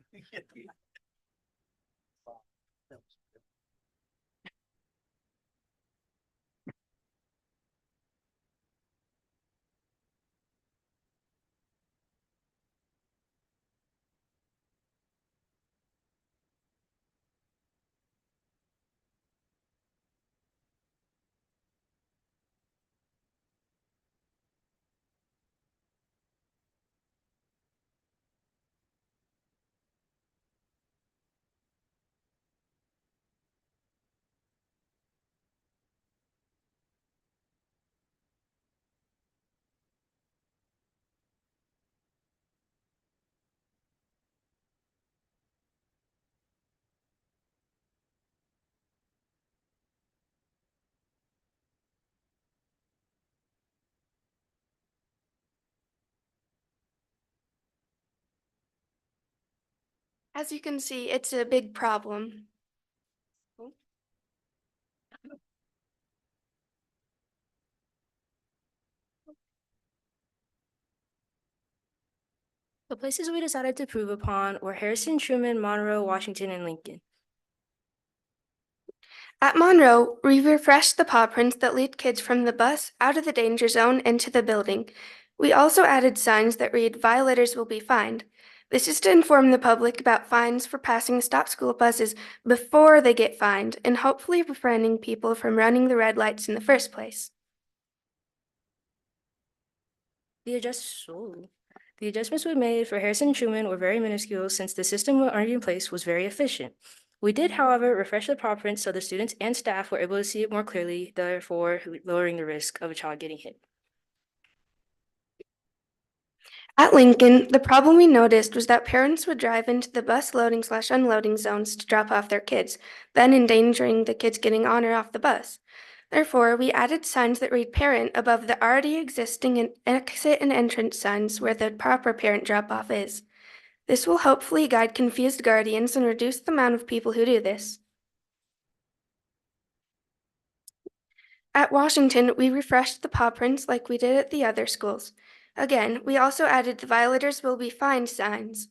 As you can see, it's a big problem. The places we decided to improve upon were Harrison, Truman, Monroe, Washington, and Lincoln. At Monroe, we refreshed the paw prints that lead kids from the bus out of the danger zone into the building. We also added signs that read, "Violators will be fined." This is to inform the public about fines for passing stop school buses before they get fined, and hopefully preventing people from running the red lights in the first place. The adjustments we made for Harrison and Truman were very minuscule since the system already in place was very efficient. We did, however, refresh the paw prints so the students and staff were able to see it more clearly, therefore lowering the risk of a child getting hit. At Lincoln, the problem we noticed was that parents would drive into the bus loading/unloading zones to drop off their kids, then endangering the kids getting on or off the bus. Therefore, we added signs that read "Parent" above the already existing exit and entrance signs where the proper parent drop-off is. This will hopefully guide confused guardians and reduce the amount of people who do this. At Washington, we refreshed the paw prints like we did at the other schools. Again, we also added the "Violators will be fined" signs.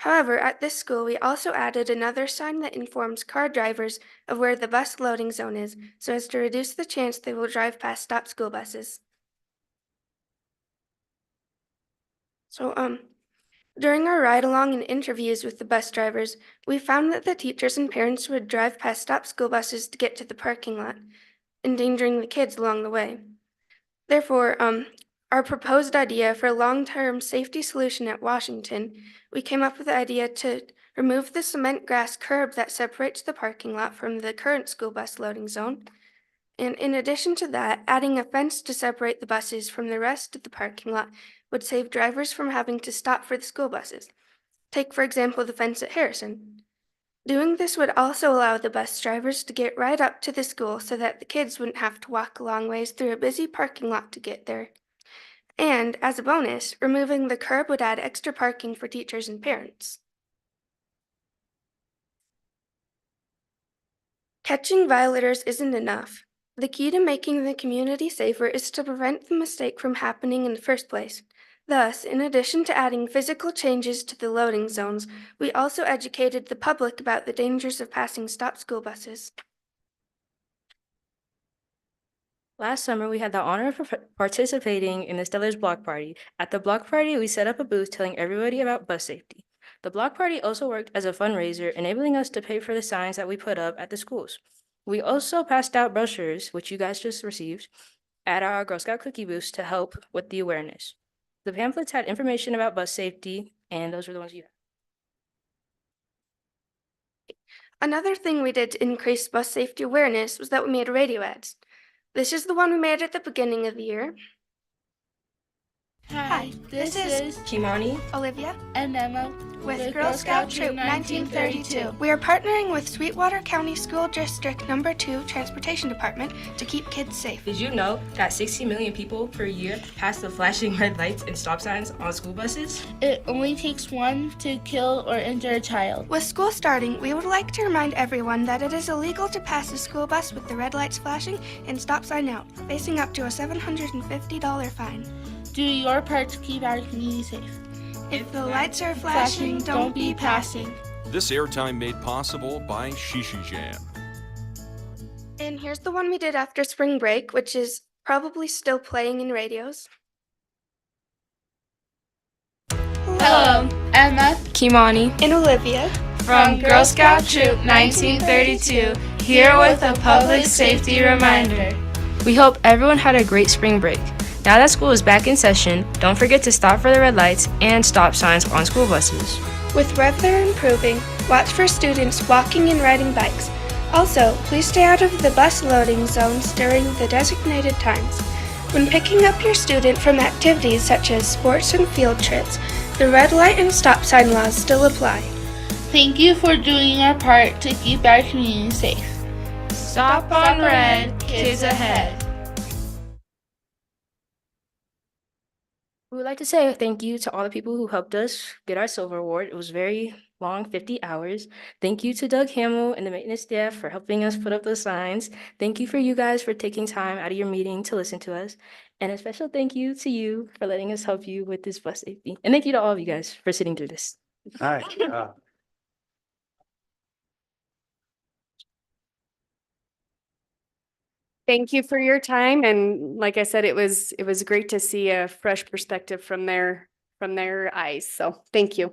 However, at this school, we also added another sign that informs car drivers of where the bus loading zone is, so as to reduce the chance they will drive past stop school buses. During our ride-along and interviews with the bus drivers, we found that the teachers and parents would drive past stop school buses to get to the parking lot, endangering the kids along the way. Therefore, our proposed idea for a long-term safety solution at Washington, we came up with the idea to remove the cement grass curb that separates the parking lot from the current school bus loading zone. And in addition to that, adding a fence to separate the buses from the rest of the parking lot would save drivers from having to stop for the school buses. Take, for example, the fence at Harrison. Doing this would also allow the bus drivers to get right up to the school so that the kids wouldn't have to walk a long ways through a busy parking lot to get there. And, as a bonus, removing the curb would add extra parking for teachers and parents. Catching violators isn't enough. The key to making the community safer is to prevent the mistake from happening in the first place. Thus, in addition to adding physical changes to the loading zones, we also educated the public about the dangers of passing stop school buses. Last summer, we had the honor of participating in the Stellars Block Party. At the block party, we set up a booth telling everybody about bus safety. The block party also worked as a fundraiser, enabling us to pay for the signs that we put up at the schools. We also passed out brochures, which you guys just received, at our Girl Scout cookie booths to help with the awareness. The pamphlets had information about bus safety, and those were the ones you had. Another thing we did to increase bus safety awareness was that we made radio ads. This is the one we made at the beginning of the year. Hi, this is Kimani, Olivia, and Emma with Girl Scout Troop 1932. We are partnering with Sweetwater County School District No. 2 Transportation Department to keep kids safe. Did you know that 60 million people per year pass the flashing red lights and stop signs on school buses? It only takes one to kill or injure a child. With school starting, we would like to remind everyone that it is illegal to pass a school bus with the red lights flashing and stop sign out, facing up to a $750 fine. Do your part to keep our community safe. If the lights are flashing, don't be passing. This airtime made possible by Shishi Jam. And here's the one we did after spring break, which is probably still playing in radios. Hello, Emma, Kimani, And Olivia from Girl Scout Troop 1932, here with a public safety reminder. We hope everyone had a great spring break. Now that school is back in session, don't forget to stop for the red lights and stop signs on school buses. With weather improving, watch for students walking and riding bikes. Also, please stay out of the bus loading zones during the designated times. When picking up your student from activities such as sports and field trips, the red light and stop sign laws still apply. Thank you for doing our part to keep our community safe. Stop on red, kids ahead. We would like to say thank you to all the people who helped us get our silver award. It was very long, 50 hours. Thank you to Doug Hamill and the maintenance staff for helping us put up the signs. Thank you for you guys for taking time out of your meeting to listen to us. And a special thank you to you for letting us help you with this bus safety. And thank you to all of you guys for sitting through this. All right. thank you for your time. And like I said, it was great to see a fresh perspective from their eyes. So thank you.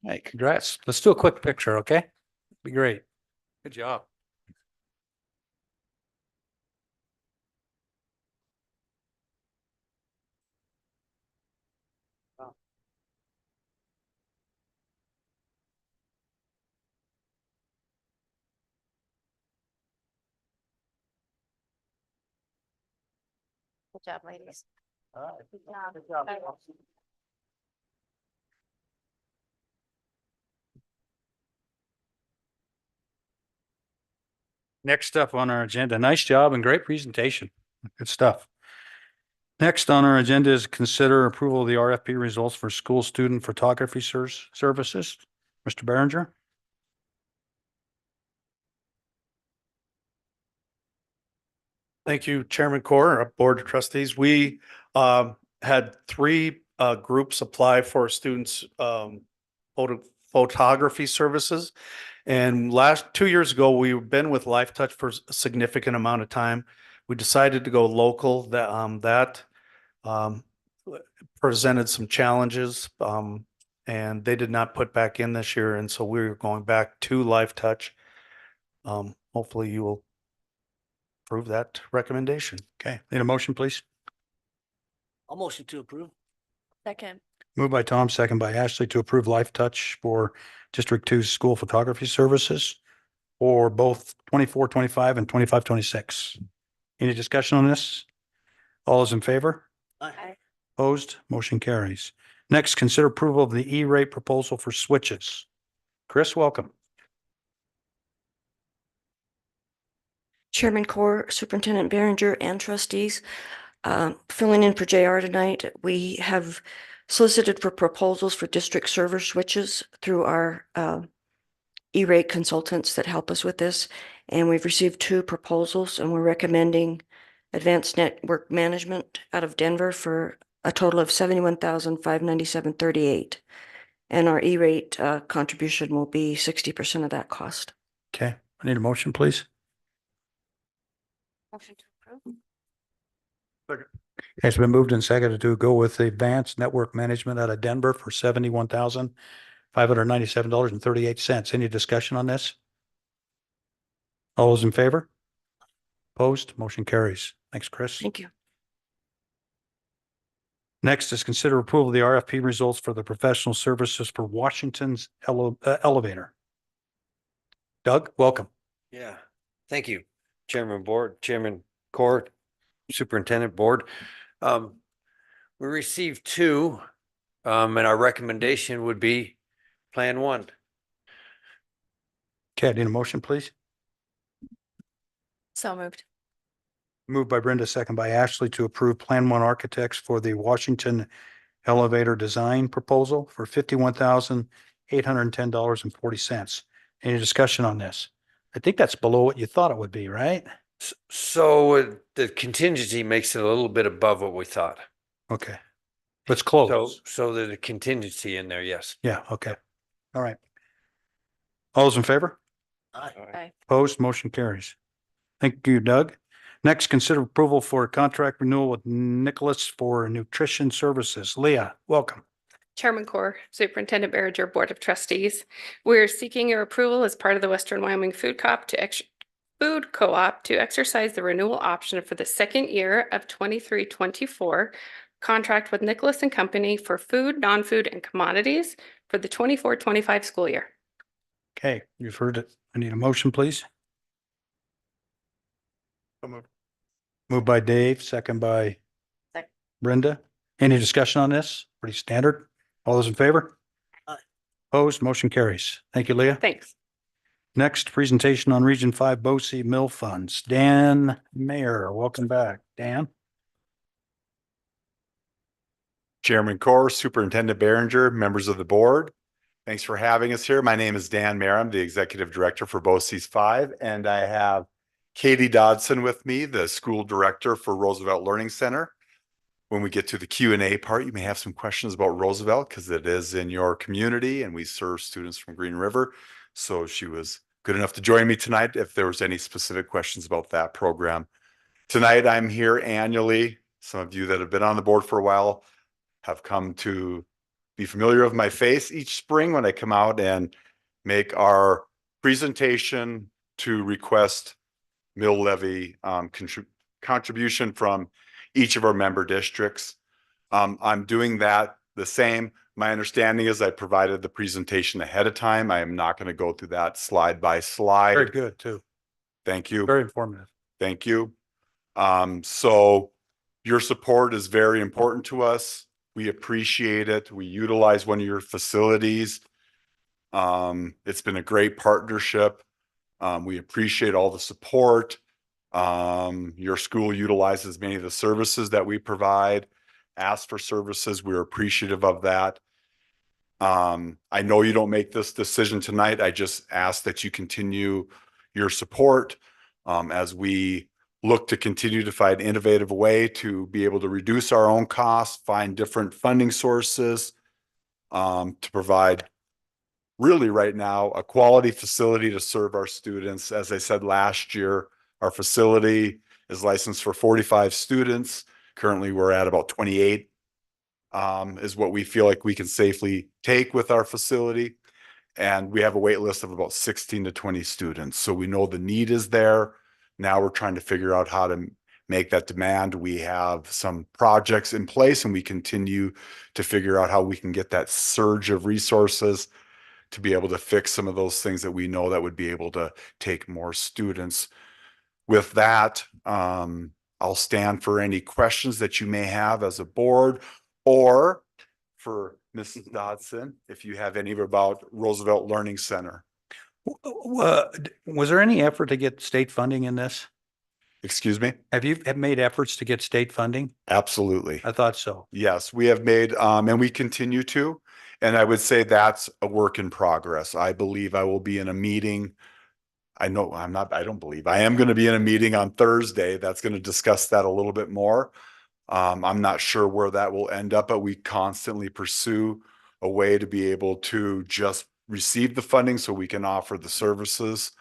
Hey, congrats. Let's do a quick picture, okay? Be great. Good job. Good job, ladies. Next up on our agenda, nice job and great presentation. Good stuff. Next on our agenda is consider approval of the RFP results for school student photography services. Mr. Behringer. Thank you, Chairman Core, our Board of Trustees. We had three groups apply for students' photography services. And 2 years ago, we've been with Life Touch for a significant amount of time. We decided to go local. That presented some challenges, and they did not put back in this year. And so we're going back to Life Touch. Hopefully you will approve that recommendation. Okay, need a motion, please? I'll motion to approve. Second. Moved by Tom, second by Ashley to approve Life Touch for District 2 school photography services for both 24-25 and 25-26. Any discussion on this? All those in favor? Aye. Opposed? Motion carries. Next, consider approval of the E-rate proposal for switches. Chris, welcome. Chairman Core, Superintendent Behringer, and trustees. Filling in for JR tonight, we have solicited for proposals for district server switches through our E-rate consultants that help us with this. And we've received 2 proposals, and we're recommending Advanced Network Management out of Denver for a total of 71,597.38. And our E-rate contribution will be 60% of that cost. Okay, I need a motion, please. Motion to approve. Okay, it's been moved and seconded to go with the Advanced Network Management out of Denver for $71,597.38. Any discussion on this? All those in favor? Opposed? Motion carries. Thanks, Chris. Thank you. Next is consider approval of the RFP results for the professional services for Washington's elevator. Doug, welcome. Yeah, thank you, Chairman Board, Chairman Court, Superintendent Board. We received two, and our recommendation would be Plan 1. Okay, I need a motion, please. So moved. Moved by Brenda, second by Ashley to approve Plan 1 Architects for the Washington elevator design proposal for $51,810.40. Any discussion on this? I think that's below what you thought it would be, right? So the contingency makes it a little bit above what we thought. Okay. Let's close. So there's a contingency in there, yes. Yeah, okay. All right. All those in favor? Aye. Opposed, motion carries. Thank you, Doug. Next, consider approval for a contract renewal with Nicholas for nutrition services. Leah, welcome. Chairman Core, Superintendent Barringer, Board of Trustees. We're seeking your approval as part of the Western Wyoming Food Co-op to exercise the renewal option for the second year of 23-24 contract with Nicholas and Company for food, non-food, and commodities for the 24-25 school year. Okay, you've heard it. I need a motion, please. Moved by Dave, second by Second. Brenda. Any discussion on this? Pretty standard. All those in favor? Aye. Opposed, motion carries. Thank you, Leah. Thanks. Next, presentation on Region 5 BOCES Mill Funds. Dan Mayer, welcome back. Dan? Chairman Core, Superintendent Barringer, members of the board. Thanks for having us here. My name is Dan Mayer. I'm the Executive Director for BOCES 5, and I have Katie Dodson with me, the School Director for Roosevelt Learning Center. When we get to the Q&A part, you may have some questions about Roosevelt because it is in your community and we serve students from Green River. So she was good enough to join me tonight if there was any specific questions about that program. Tonight, I'm here annually. Some of you that have been on the board for a while have come to be familiar with my face each spring when I come out and make our presentation to request mill levy contribution from each of our member districts. I'm doing that the same. My understanding is I provided the presentation ahead of time. I am not going to go through that slide by slide. Very good, too. Thank you. Very informative. Thank you. So your support is very important to us. We appreciate it. We utilize one of your facilities. It's been a great partnership. We appreciate all the support. Your school utilizes many of the services that we provide. Ask for services. We're appreciative of that. I know you don't make this decision tonight. I just ask that you continue your support as we look to continue to find innovative way to be able to reduce our own costs, find different funding sources to provide really right now a quality facility to serve our students. As I said last year, our facility is licensed for 45 students. Currently, we're at about 28 is what we feel like we can safely take with our facility. And we have a wait list of about 16 to 20 students. So we know the need is there. Now we're trying to figure out how to make that demand. We have some projects in place and we continue to figure out how we can get that surge of resources to be able to fix some of those things that we know that would be able to take more students. With that, I'll stand for any questions that you may have as a board or for Mrs. Dodson, if you have any about Roosevelt Learning Center. Was there any effort to get state funding in this? Excuse me? Have you made efforts to get state funding? Absolutely. I thought so. Yes, we have made, and we continue to, and I would say that's a work in progress. I believe I will be in a meeting. I know I am going to be in a meeting on Thursday that's going to discuss that a little bit more. I'm not sure where that will end up, but we constantly pursue a way to be able to just receive the funding so we can offer the services.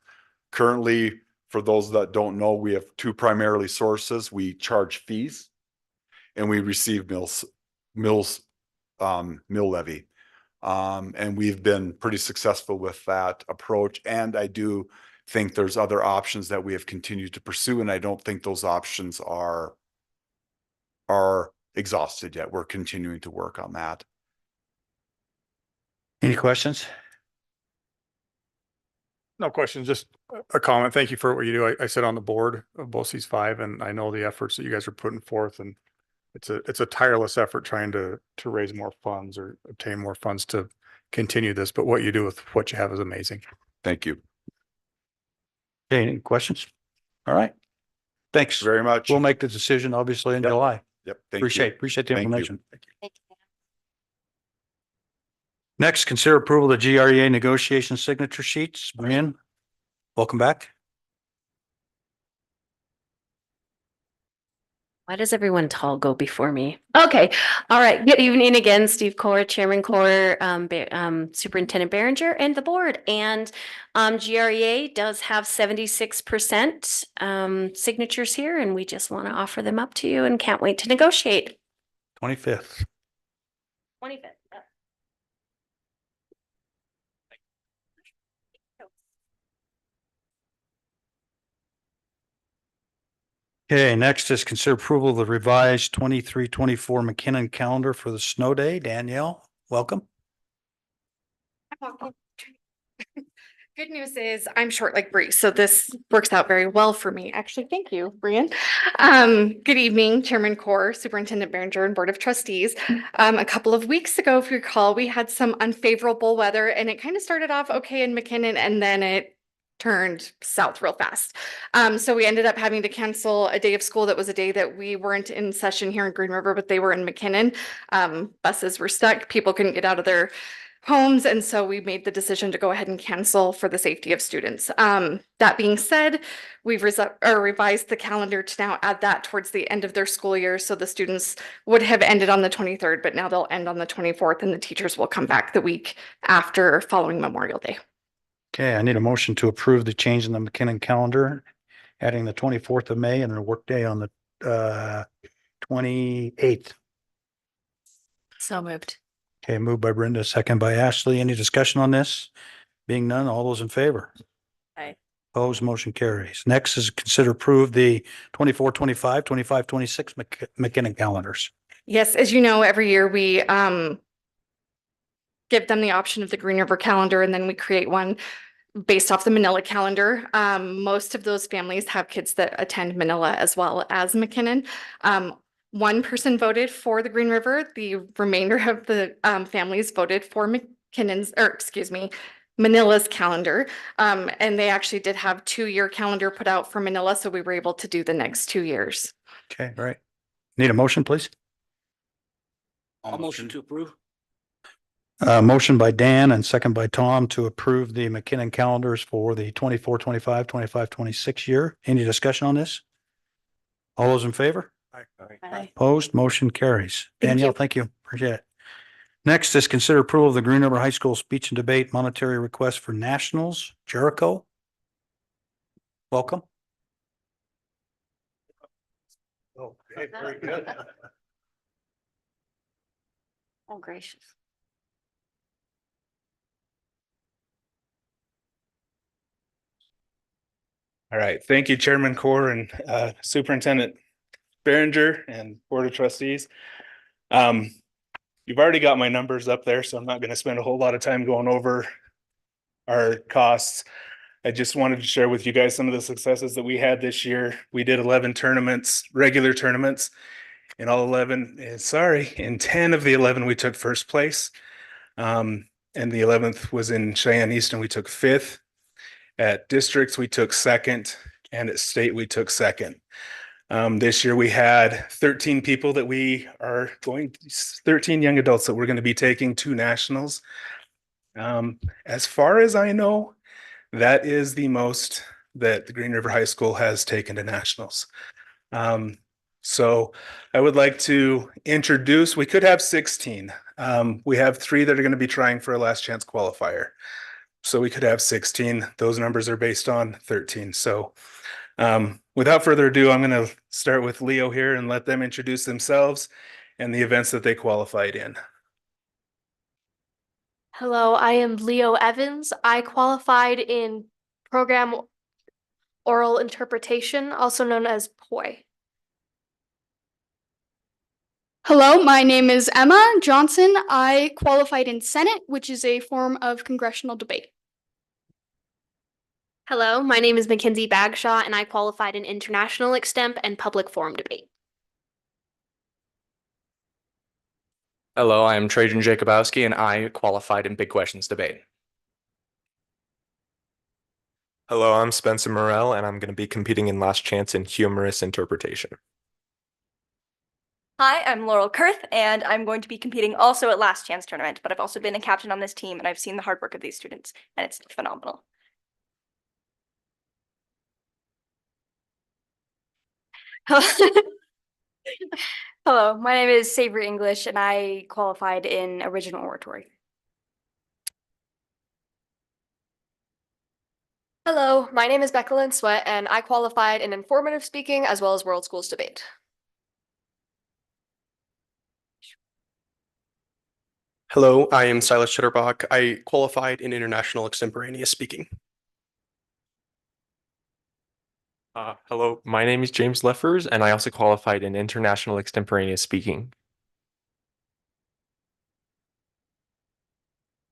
Currently, for those that don't know, we have two primarily sources. We charge fees and we receive mill levy. And we've been pretty successful with that approach. And I do think there's other options that we have continued to pursue, and I don't think those options are exhausted yet. We're continuing to work on that. Any questions? No questions, just a comment. Thank you for what you do. I sit on the board of BOCES 5, and I know the efforts that you guys are putting forth, and it's a tireless effort trying to raise more funds or obtain more funds to continue this. But what you do with what you have is amazing. Thank you. Okay, any questions? All right. Thanks very much. We'll make the decision obviously in July. Yep. Thank you. Appreciate the Thank you. information. Next, consider approval of the GREA negotiation signature sheets. Brian, welcome back. Why does everyone tall go before me? Okay. All right. Good evening again, Steve Core, Chairman Core, Superintendent Behringer, and the board. And GREA does have 76% signatures here, and we just want to offer them up to you and can't wait to negotiate. 25th. 25th. Okay, next is consider approval of the revised 23-24 McKinnon calendar for the snow day. Danielle, welcome. Good news is I'm short like Bree, so this works out very well for me. Actually, thank you, Brian. Good evening, Chairman Core, Superintendent Behringer, and Board of Trustees. A couple of weeks ago, if you recall, we had some unfavorable weather, and it kind of started off okay in McKinnon, and then it turned south real fast. So we ended up having to cancel a day of school that was a day that we weren't in session here in Green River, but they were in McKinnon. Buses were stuck, people couldn't get out of their homes, and so we made the decision to go ahead and cancel for the safety of students. That being said, we've revised the calendar to now add that towards the end of their school year, so the students would have ended on the 23rd, but now they'll end on the 24th, and the teachers will come back the week after following Memorial Day. Okay, I need a motion to approve the change in the McKinnon calendar, adding the 24th of May and a workday on the 28th. So moved. Okay, moved by Brenda, second by Ashley. Any discussion on this? Being none, all those in favor? Aye. Opposed, motion carries. Next is consider approve the 24-25, 25-26 McKinnon calendars. Yes, as you know, every year we give them the option of the Green River calendar, and then we create one based off the Manila calendar. Most of those families have kids that attend Manila as well as McKinnon. One person voted for the Green River. The remainder of the families voted for Manila's calendar. And they actually did have 2-year calendar put out for Manila, so we were able to do the next 2 years. Okay, right. Need a motion, please? I'll motion to approve. Motion by Dan and second by Tom to approve the McKinnon calendars for the 24-25, 25-26 year. Any discussion on this? All those in favor? Aye. Opposed, motion carries. Thank Danielle, you. thank you. Appreciate it. Next is consider approval of the Green River High School speech and debate monetary request for nationals. Jericho. Welcome. Okay, very good. Oh, gracious. All right. Thank you, Chairman Core and Superintendent Behringer and Board of Trustees. You've already got my numbers up there, so I'm not going to spend a whole lot of time going over our costs. I just wanted to share with you guys some of the successes that we had this year. We did 11 tournaments, regular tournaments. In all 11, in 10 of the 11, we took first place. And the 11th was in Cheyenne East, and we took 5th. At districts, we took 2nd, and at state, we took 2nd. This year, we had 13 people that 13 young adults that we're going to be taking to nationals. As far as I know, that is the most that the Green River High School has taken to nationals. So I would like to introduce, we could have 16. We have 3 that are going to be trying for a last chance qualifier. So we could have 16. Those numbers are based on 13. So without further ado, I'm going to start with Leo here and let them introduce themselves and the events that they qualified in. Hello, I am Leo Evans. I qualified in program oral interpretation, also known as POI. Hello, my name is Emma Johnson. I qualified in Senate, which is a form of congressional debate. Hello, my name is Mackenzie Bagshaw, and I qualified in international extemp and public forum debate. Hello, I am Trajan Jacobowski, and I qualified in Big Questions debate. Hello, I'm Spencer Morell, and I'm going to be competing in Last Chance in humorous interpretation. Hi, I'm Laurel Kurth, and I'm going to be competing also at Last Chance tournament, but I've also been a captain on this team, and I've seen the hard work of these students, and it's phenomenal. Hello, my name is Savory English, and I qualified in original oratory. Hello, my name is Becca Lynn Sweat, and I qualified in informative speaking as well as world schools debate. Hello, I am Silas Shutterbach. I qualified in international extemporaneous speaking. Hello, my name is James Leffers, and I also qualified in international extemporaneous speaking.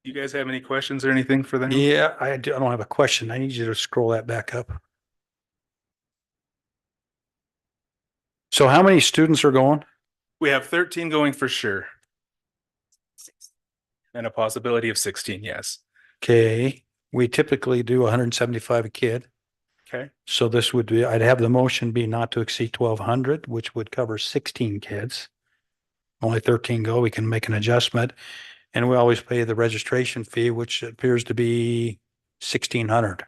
You guys have any questions or anything for them? Yeah, I don't have a question. I need you to scroll that back up. So how many students are going? We have 13 going for sure. And a possibility of 16, yes. Okay, we typically do 175 a kid. Okay. So this would be, I'd have the motion be not to exceed 1,200, which would cover 16 kids. Only 13 go, we can make an adjustment. And we always pay the registration fee, which appears to be 1,600.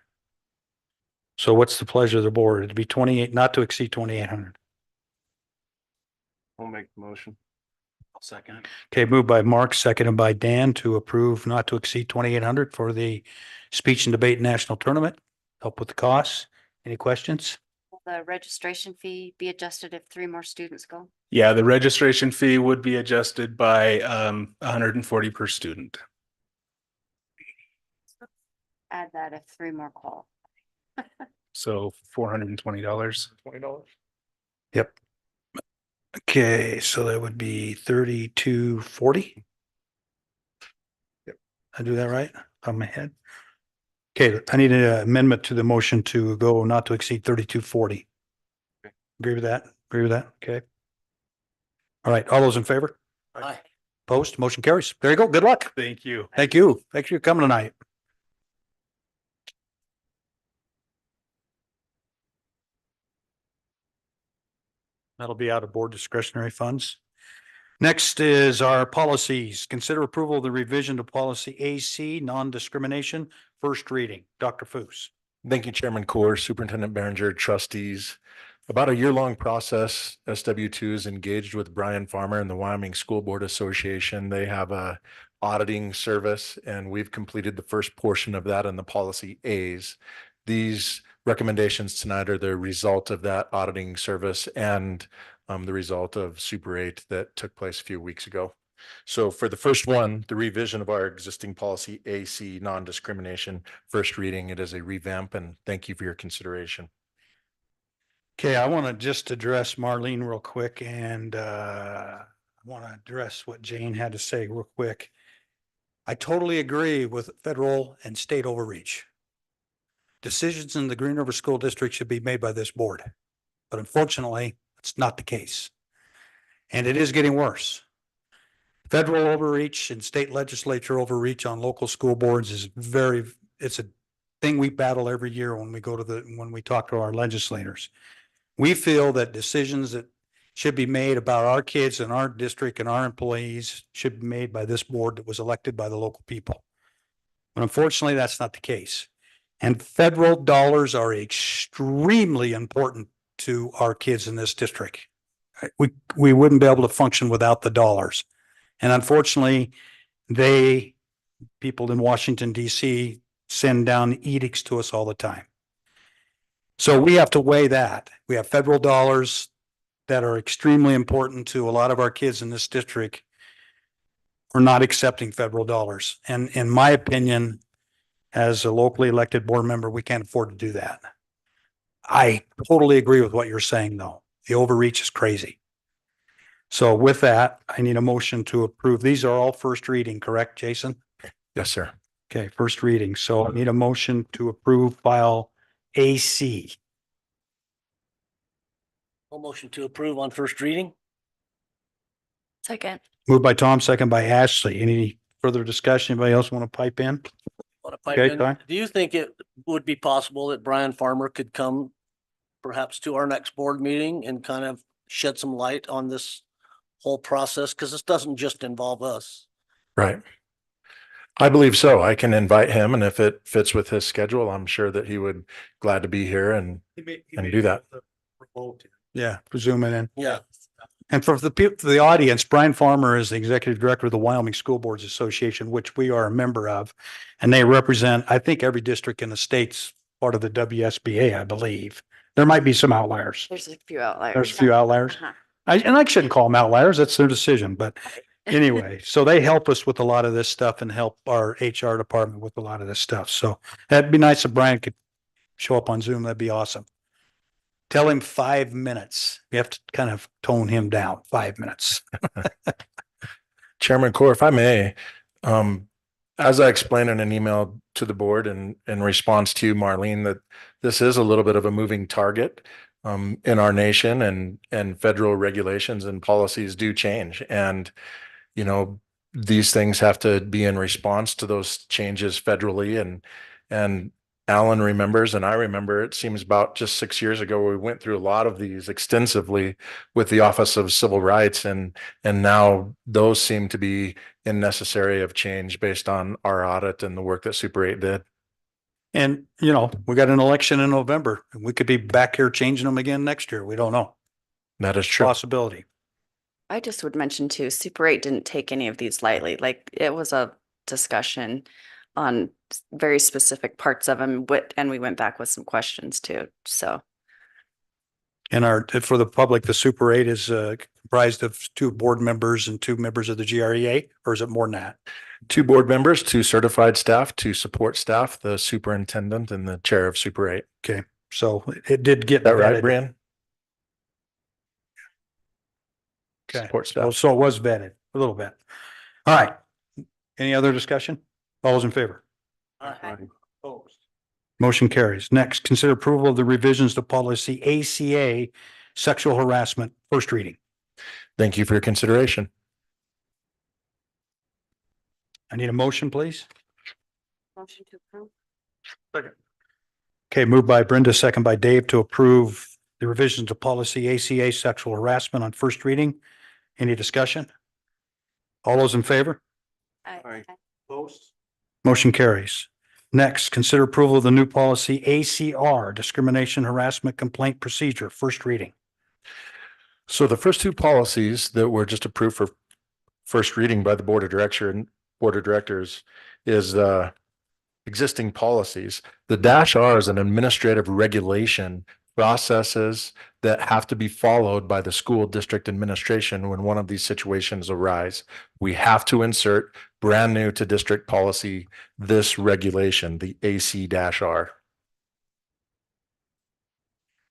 So what's the pleasure of the board? It'd be 28, not to exceed 2,800. I'll make the motion. I'll second it. Okay, moved by Mark, seconded by Dan to approve not to exceed 2,800 for the speech and debate national tournament. Help with the costs. Any questions? Will the registration fee be adjusted if 3 more students go? Yeah, the registration fee would be adjusted by 140 per student. Add that if 3 more qualify. So $420. $20. Yep. Okay, so that would be 3,240. Yep. I do that right on my head? Okay, I need an amendment to the motion to go not to exceed 3,240. Okay. Agree with that? Agree with that? Okay. All right, all those in favor? Aye. Opposed? Motion carries. There you go. Good luck. Thank you. Thank you. Thanks for coming tonight. That'll be out of board discretionary funds. Next is our policies. Consider approval of the revision to policy AC, non-discrimination, first reading. Dr. Foos. Thank you, Chairman Core, Superintendent Behringer, trustees. About a year-long process, SW2 is engaged with Brian Farmer and the Wyoming School Board Association. They have a auditing service, and we've completed the first portion of that in the policy A's. These recommendations tonight are the result of that auditing service and the result of Super 8 that took place a few weeks ago. So for the first one, the revision of our existing policy AC, non-discrimination, first reading, it is a revamp, and thank you for your consideration. Okay, I want to just address Marlene real quick, and I want to address what Jane had to say real quick. I totally agree with federal and state overreach. Decisions in the Green River School District should be made by this board, but unfortunately, it's not the case. And it is getting worse. Federal overreach and state legislature overreach on local school boards is it's a thing we battle every year when we go to when we talk to our legislators. We feel that decisions that should be made about our kids and our district and our employees should be made by this board that was elected by the local people. But unfortunately, that's not the case. And federal dollars are extremely important to our kids in this district. we wouldn't be able to function without the dollars. And unfortunately, people in Washington, DC send down edicts to us all the time. So we have to weigh that. We have federal dollars that are extremely important to a lot of our kids in this district. We're not accepting federal dollars. And in my opinion, as a locally elected board member, we can't afford to do that. I totally agree with what you're saying, though. The overreach is crazy. So with that, I need a motion to approve. These are all first reading, correct, Jason? Yes, sir. Okay, first reading. So I need a motion to approve file AC. A motion to approve on first reading. Second. Moved by Tom, second by Ashley. Any further discussion? Anybody else want to pipe in? Want to pipe Okay, in? Ty. Do you think it would be possible that Brian Farmer could come perhaps to our next board meeting and kind of shed some light on this whole process? Because this doesn't just involve us. Right. I believe so. I can invite him, and if it fits with his schedule, I'm sure that he would glad to be here and do that. Yeah, zoom it in. Yeah. And for the people, the audience, Brian Farmer is the executive director of the Wyoming School Boards Association, which we are a member of. And they represent, I think, every district in the state's part of the WSBA, I believe. There might be some outliers. There's a few outliers. There's a few outliers. Uh-huh. I shouldn't call them outliers. That's their decision. But anyway, so they help us with a lot of this stuff and help our HR department with a lot of this stuff. So that'd be nice if Brian could show up on Zoom. That'd be awesome. Tell him 5 minutes. You have to kind of tone him down. 5 minutes. Chairman Core, if I may, as I explained in an email to the board in response to Marlene, that this is a little bit of a moving target in our nation, and federal regulations and policies do change. And, you know, these things have to be in response to those changes federally. And Alan remembers, and I remember, it seems about just 6 years ago, we went through a lot of these extensively with the Office of Civil Rights, and now those seem to be necessary of change based on our audit and the work that Super 8 did. And, you know, we got an election in November. We could be back here changing them again next year. We don't know. That is true. Possibility. I just would mention too, Super 8 didn't take any of these lightly. Like, it was a discussion on very specific parts of them, and we went back with some questions too. So. And for the public, the Super 8 is comprised of 2 board members and 2 members of the GREA, or is it more than that? 2 board members, 2 certified staff, 2 support staff, the superintendent and the chair of Super 8. Okay, so it did get that right, vetted. Brian? Okay, support staff. so it was vetted a little bit. All right. Any other discussion? All those in favor? Opposed. Motion carries. Next, consider approval of the revisions to policy ACA sexual harassment, first reading. Thank you for your consideration. I need a motion, please. Motion to approve. Second. Okay, moved by Brenda, second by Dave to approve the revisions to policy ACA sexual harassment on first reading. Any discussion? All those in favor? Aye. Opposed? Motion carries. Next, consider approval of the new policy ACR, discrimination harassment complaint procedure, first reading. So the first 2 policies that were just approved for first reading by the board of directors is existing policies. The -R is an administrative regulation, processes that have to be followed by the school district administration when one of these situations arise. We have to insert brand new to district policy this regulation, the AC-R.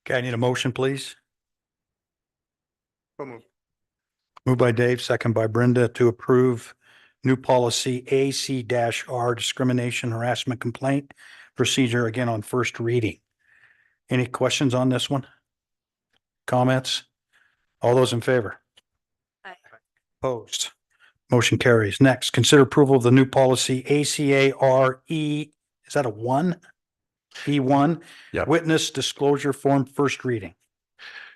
Okay, I need a motion, please. So moved. Moved by Dave, second by Brenda to approve new policy AC-R, discrimination harassment complaint procedure, again on first reading. Any questions on this one? Comments? All those in favor? Aye. Opposed? Motion carries. Next, consider approval of the new policy ACARE. Is that a 1? E1? Yep. Witness disclosure form, first reading.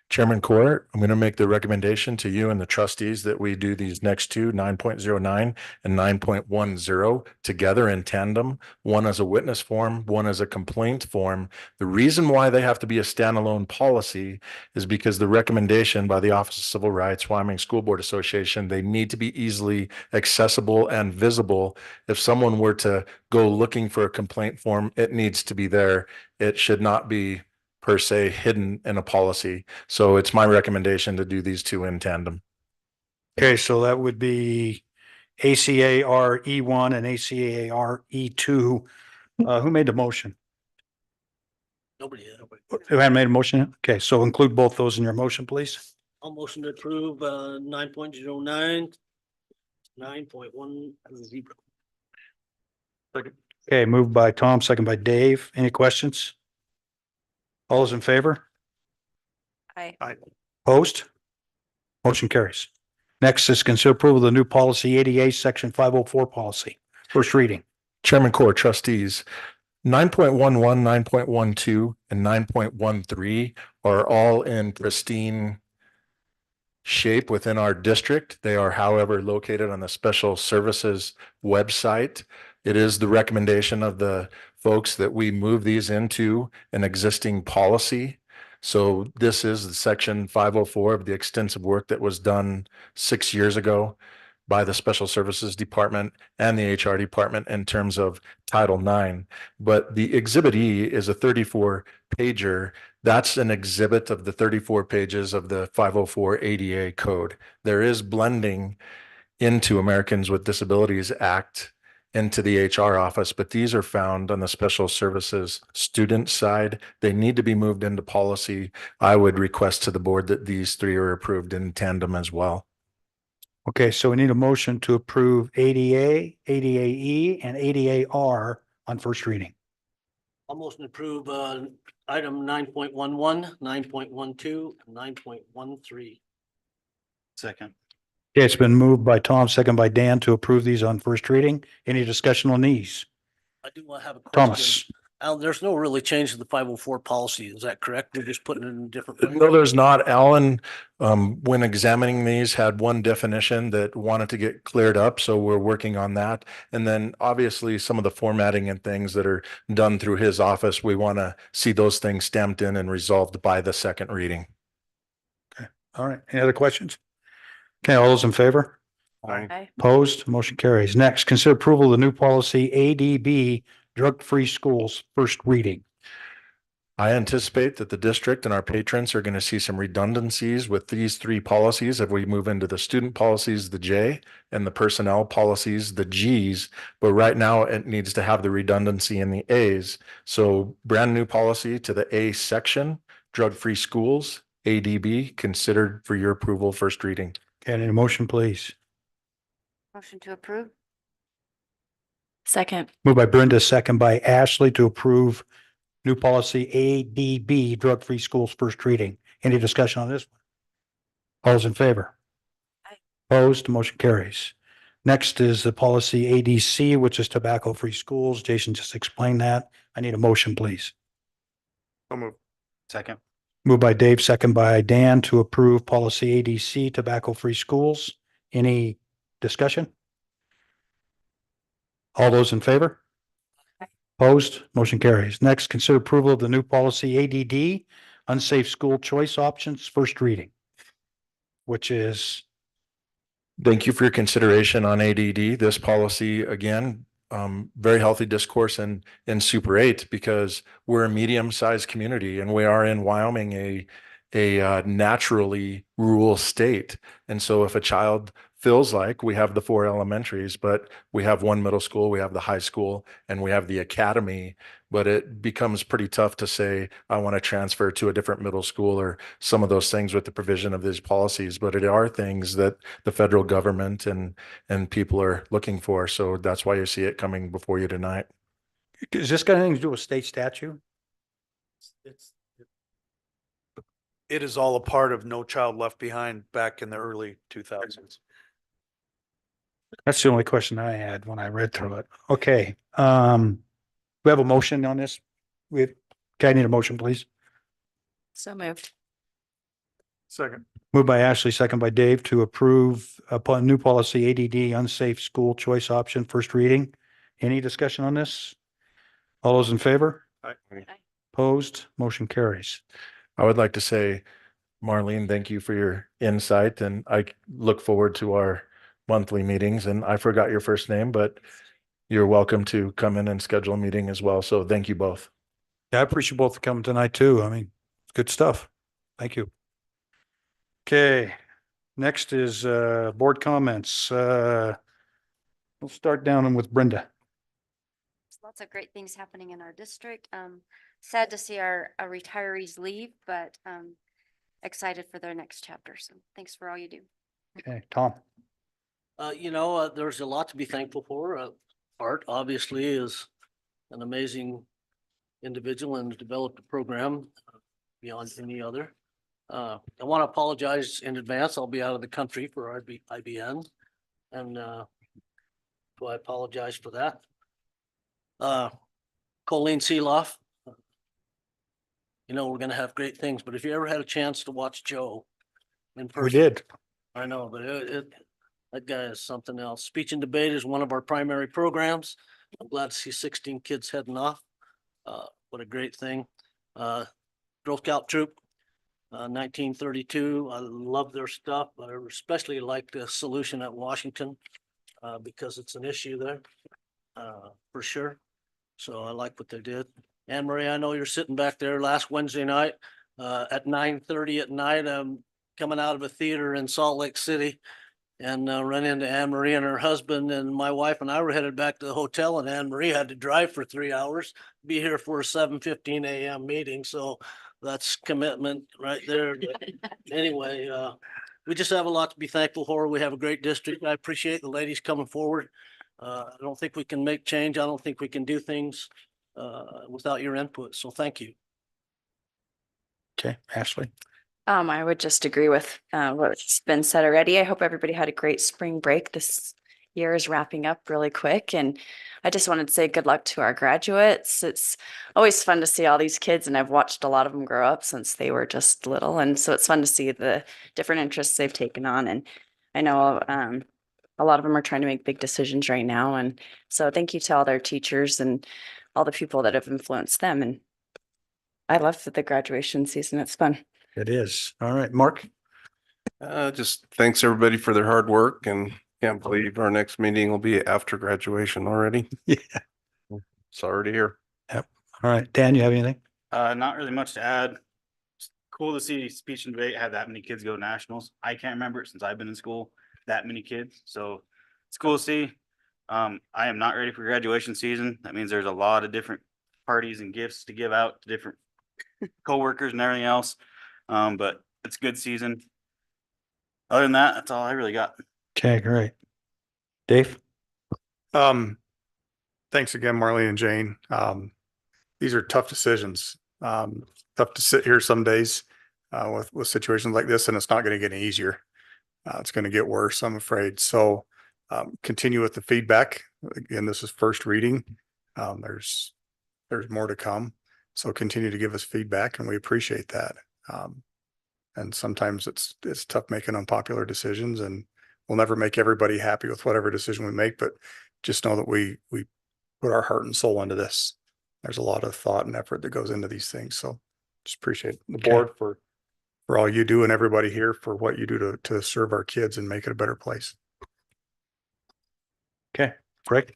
Chairman Court, I'm going to make the recommendation to you and the trustees that we do these next two, 9.09 and 9.10 together in tandem, one as a witness form, one as a complaint form. The reason why they have to be a standalone policy is because the recommendation by the Office of Civil Rights, Wyoming School Board Association, they need to be easily accessible and visible. If someone were to go looking for a complaint form, it needs to be there. It should not be per se hidden in a policy. So it's my recommendation to do these two in tandem. Okay, so that would be ACAR E1 and ACAR E2. Who made the motion? Nobody did. Who hadn't made a motion yet? Okay, so include both those in your motion, please. I'll motion to approve 9.09, 9.10. Okay, moved by Tom, second by Dave. Any questions? All those in favor? Aye. Opposed? Motion carries. Next is consider approval of the new policy ADA section 504 policy. First reading. Chairman Court, trustees, 9.11, 9.12, and 9.13 are all in pristine shape within our district. They are, however, located on the Special Services website. It is the recommendation of the folks that we move these into an existing policy. So this is the section 504 of the extensive work that was done 6 years ago by the Special Services Department and the HR Department in terms of Title IX. But the Exhibit E is a 34 pager. That's an exhibit of the 34 pages of the 504 ADA code. There is blending into Americans with Disabilities Act into the HR office, but these are found on the Special Services student side. They need to be moved into policy. I would request to the board that these three are approved in tandem as well. Okay, so we need a motion to approve ADA, ADAE, and ADAR on first reading. I'll motion to approve item 9.11, 9.12, and 9.13. Second. Okay, it's been moved by Tom, second by Dan to approve these on first reading. Any discussion on these? I do have a question. Thomas? Al, there's no really change to the 504 policy. Is that correct? We're just putting it in a different way? No, there's not. Alan, when examining these, had one definition that wanted to get cleared up. So we're working on that. And then obviously some of the formatting and things that are done through his office, we want to see those things stamped in and resolved by the second reading. Okay, all right. Any other questions? Okay, all those in favor? Aye. Opposed? Motion carries. Next, consider approval of the new policy ADB, drug-free schools, first reading. I anticipate that the district and our patrons are going to see some redundancies with these three policies if we move into the student policies, the J, and the personnel policies, the Gs. But right now it needs to have the redundancy in the As. So brand new policy to the A section, drug-free schools, ADB, considered for your approval, first reading. Okay, any motion, please? Motion to approve? Second. Moved by Brenda, second by Ashley to approve new policy ADB, drug-free schools, first reading. Any discussion on this one? All those in favor? Aye. Opposed? Motion carries. Next is the policy ADC, which is tobacco-free schools. Jason just explained that. I need a motion, please. So move. Second. Moved by Dave, second by Dan to approve policy ADC, tobacco-free schools. Any discussion? All those in favor? Opposed? Motion carries. Next, consider approval of the new policy ADD, unsafe school choice options, first reading, which is Thank you for your consideration on ADD. This policy, again, very healthy discourse in Super 8 because we're a medium-sized community and we are in Wyoming, a naturally rural state. And so if a child feels like we have the 4 elementaries, but we have 1 middle school, we have the high school, and we have the academy, but it becomes pretty tough to say, I want to transfer to a different middle school or some of those things with the provision of these policies. But it are things that the federal government and people are looking for. So that's why you see it coming before you tonight. Is this got anything to do with state statute? It is all a part of No Child Left Behind back in the early 2000s. That's the only question I had when I read through it. Okay. We have a motion on this. Okay, I need a motion, please. So moved. Second. Moved by Ashley, second by Dave to approve upon new policy ADD unsafe school choice option, first reading. Any discussion on this? All those in favor? Aye. Opposed? Motion carries. I would like to say, Marlene, thank you for your insight, and I look forward to our monthly meetings. And I forgot your first name, but you're welcome to come in and schedule a meeting as well. So thank you both. Yeah, I appreciate both coming tonight too. I mean, it's good stuff. Thank you. Okay, next is board comments. We'll start down with Brenda. Lots of great things happening in our district. Sad to see our retirees leave, but excited for their next chapter. So thanks for all you do. Okay, Tom. There's a lot to be thankful for. Art obviously is an amazing individual and developed a program beyond any other. I want to apologize in advance. I'll be out of the country for IBN, and so I apologize for that. Colleen Seeloff, we're going to have great things, but if you ever had a chance to watch Joe in person. We did. I know, but that guy is something else. Speech and debate is one of our primary programs. I'm glad to see 16 kids heading off. What a great thing. Girl Scout troop, 1932. I love their stuff, but I especially like the solution at Washington because it's an issue there for sure. So I like what they did. Anne Marie, I know you're sitting back there last Wednesday night at 9:30 at night. I'm coming out of a theater in Salt Lake City and ran into Anne Marie and her husband, and my wife and I were headed back to the hotel, and Anne Marie had to drive for 3 hours, be here for a 7:15 a.m. meeting. So that's commitment right there. But anyway, we just have a lot to be thankful for. We have a great district. I appreciate the ladies coming forward. I don't think we can make change. I don't think we can do things without your input. So thank you. Okay, Ashley. I would just agree with what's been said already. I hope everybody had a great spring break. This year is wrapping up really quick, and I just wanted to say good luck to our graduates. It's always fun to see all these kids, and I've watched a lot of them grow up since they were just little, and so it's fun to see the different interests they've taken on. And I know a lot of them are trying to make big decisions right now, and so thank you to all their teachers and all the people that have influenced them. And I love the graduation season. It's fun. It is. All right, Mark. Just thanks everybody for their hard work, and can't believe our next meeting will be after graduation already. Yeah. Sorry to hear. Yep. All right, Dan, you have anything? Not really much to add. It's cool to see speech and debate have that many kids go to nationals. I can't remember it since I've been in school, that many kids. So it's cool to see. I am not ready for graduation season. That means there's a lot of different parties and gifts to give out to different coworkers and everything else. But it's a good season. Other than that, that's all I really got. Okay, great. Dave? Thanks again, Marlene and Jane. These are tough decisions. Tough to sit here some days with situations like this, and it's not going to get any easier. It's going to get worse, I'm afraid. So continue with the feedback. Again, this is first reading. There's more to come. So continue to give us feedback, and we appreciate that. And sometimes it's tough making unpopular decisions, and we'll never make everybody happy with whatever decision we make, but just know that we put our heart and soul into this. There's a lot of thought and effort that goes into these things. So just appreciate the board for all you do, and everybody here for what you do to serve our kids and make it a better place. Okay, Greg?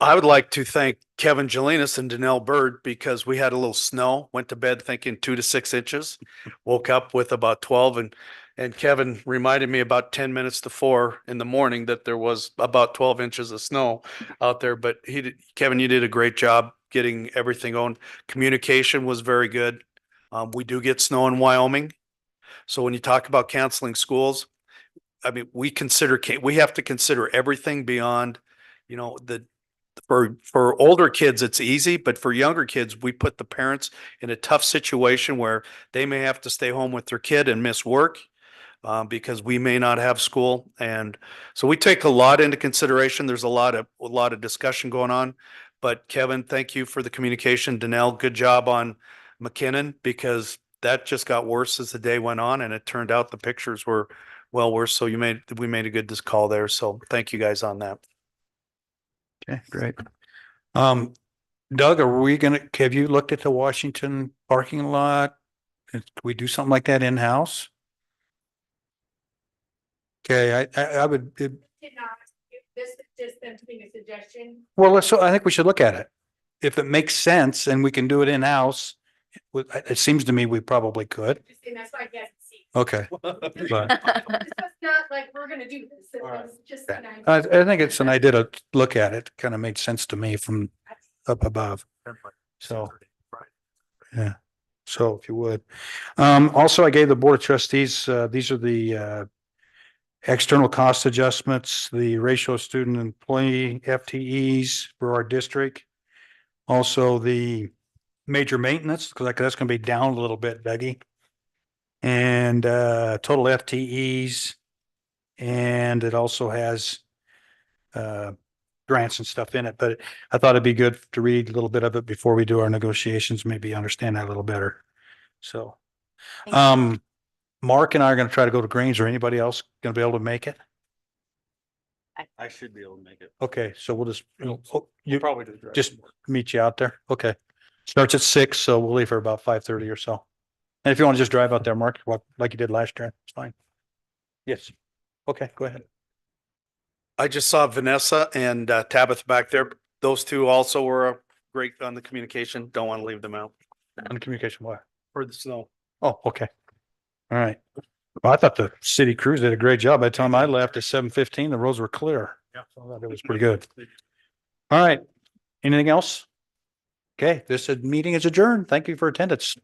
I would like to thank Kevin Jelinas and Danelle Bird because we had a little snow, went to bed thinking 2 to 6 inches, woke up with about 12, and Kevin reminded me about 10 minutes to 4 in the morning that there was about 12 inches of snow out there. But Kevin, you did a great job getting everything on. Communication was very good. We do get snow in Wyoming. So when you talk about canceling schools, I mean, we have to consider everything beyond, for older kids, it's easy, but for younger kids, we put the parents in a tough situation where they may have to stay home with their kid and miss work because we may not have school. And so we take a lot into consideration. There's a lot of discussion going on, but Kevin, thank you for the communication. Danelle, good job on McKinnon, because that just got worse as the day went on, and it turned out the pictures were well worse. So we made a good call there. So thank you guys on that. Okay, great. Doug, have you looked at the Washington parking lot? Can we do something like that in-house? Okay, I would, Did not, this is just them to make a suggestion. well, I think we should look at it. If it makes sense and we can do it in-house, it seems to me we probably could. And that's why I guess. Okay. This But was not like, we're gonna do this. It was just an idea. I think it's an idea to look at it. Kind of made sense to me from up above. So, yeah. So if you would. Also, I gave the Board of Trustees, these are the external cost adjustments, the ratio of student employee FTEs for our district. Also, the major maintenance, because that's going to be down a little bit, Becky. And total FTEs. And it also has grants and stuff in it, but I thought it'd be good to read a little bit of it before we do our negotiations, maybe understand that a little better. So, Mark and I are going to try to go to Greens, or anybody else going to be able to make it? I should be able to make it. Okay, so we'll just, We'll probably just meet you out there. Okay. Starts at 6, so we'll leave for about 5:30 or so. And if you want to just drive out there, Mark, like you did last year, it's fine. Yes. Okay, go ahead. I just saw Vanessa and Tabitha back there. Those two also were great on the communication. Don't want to leave them out. On the communication, what? For the snow. Oh, okay. All right. Well, I thought the city crews did a great job. By the time I left at 7:15, the roads were clear. Yeah. So I thought it was pretty good. All right. Anything else? Okay, this meeting is adjourned. Thank you for attendance.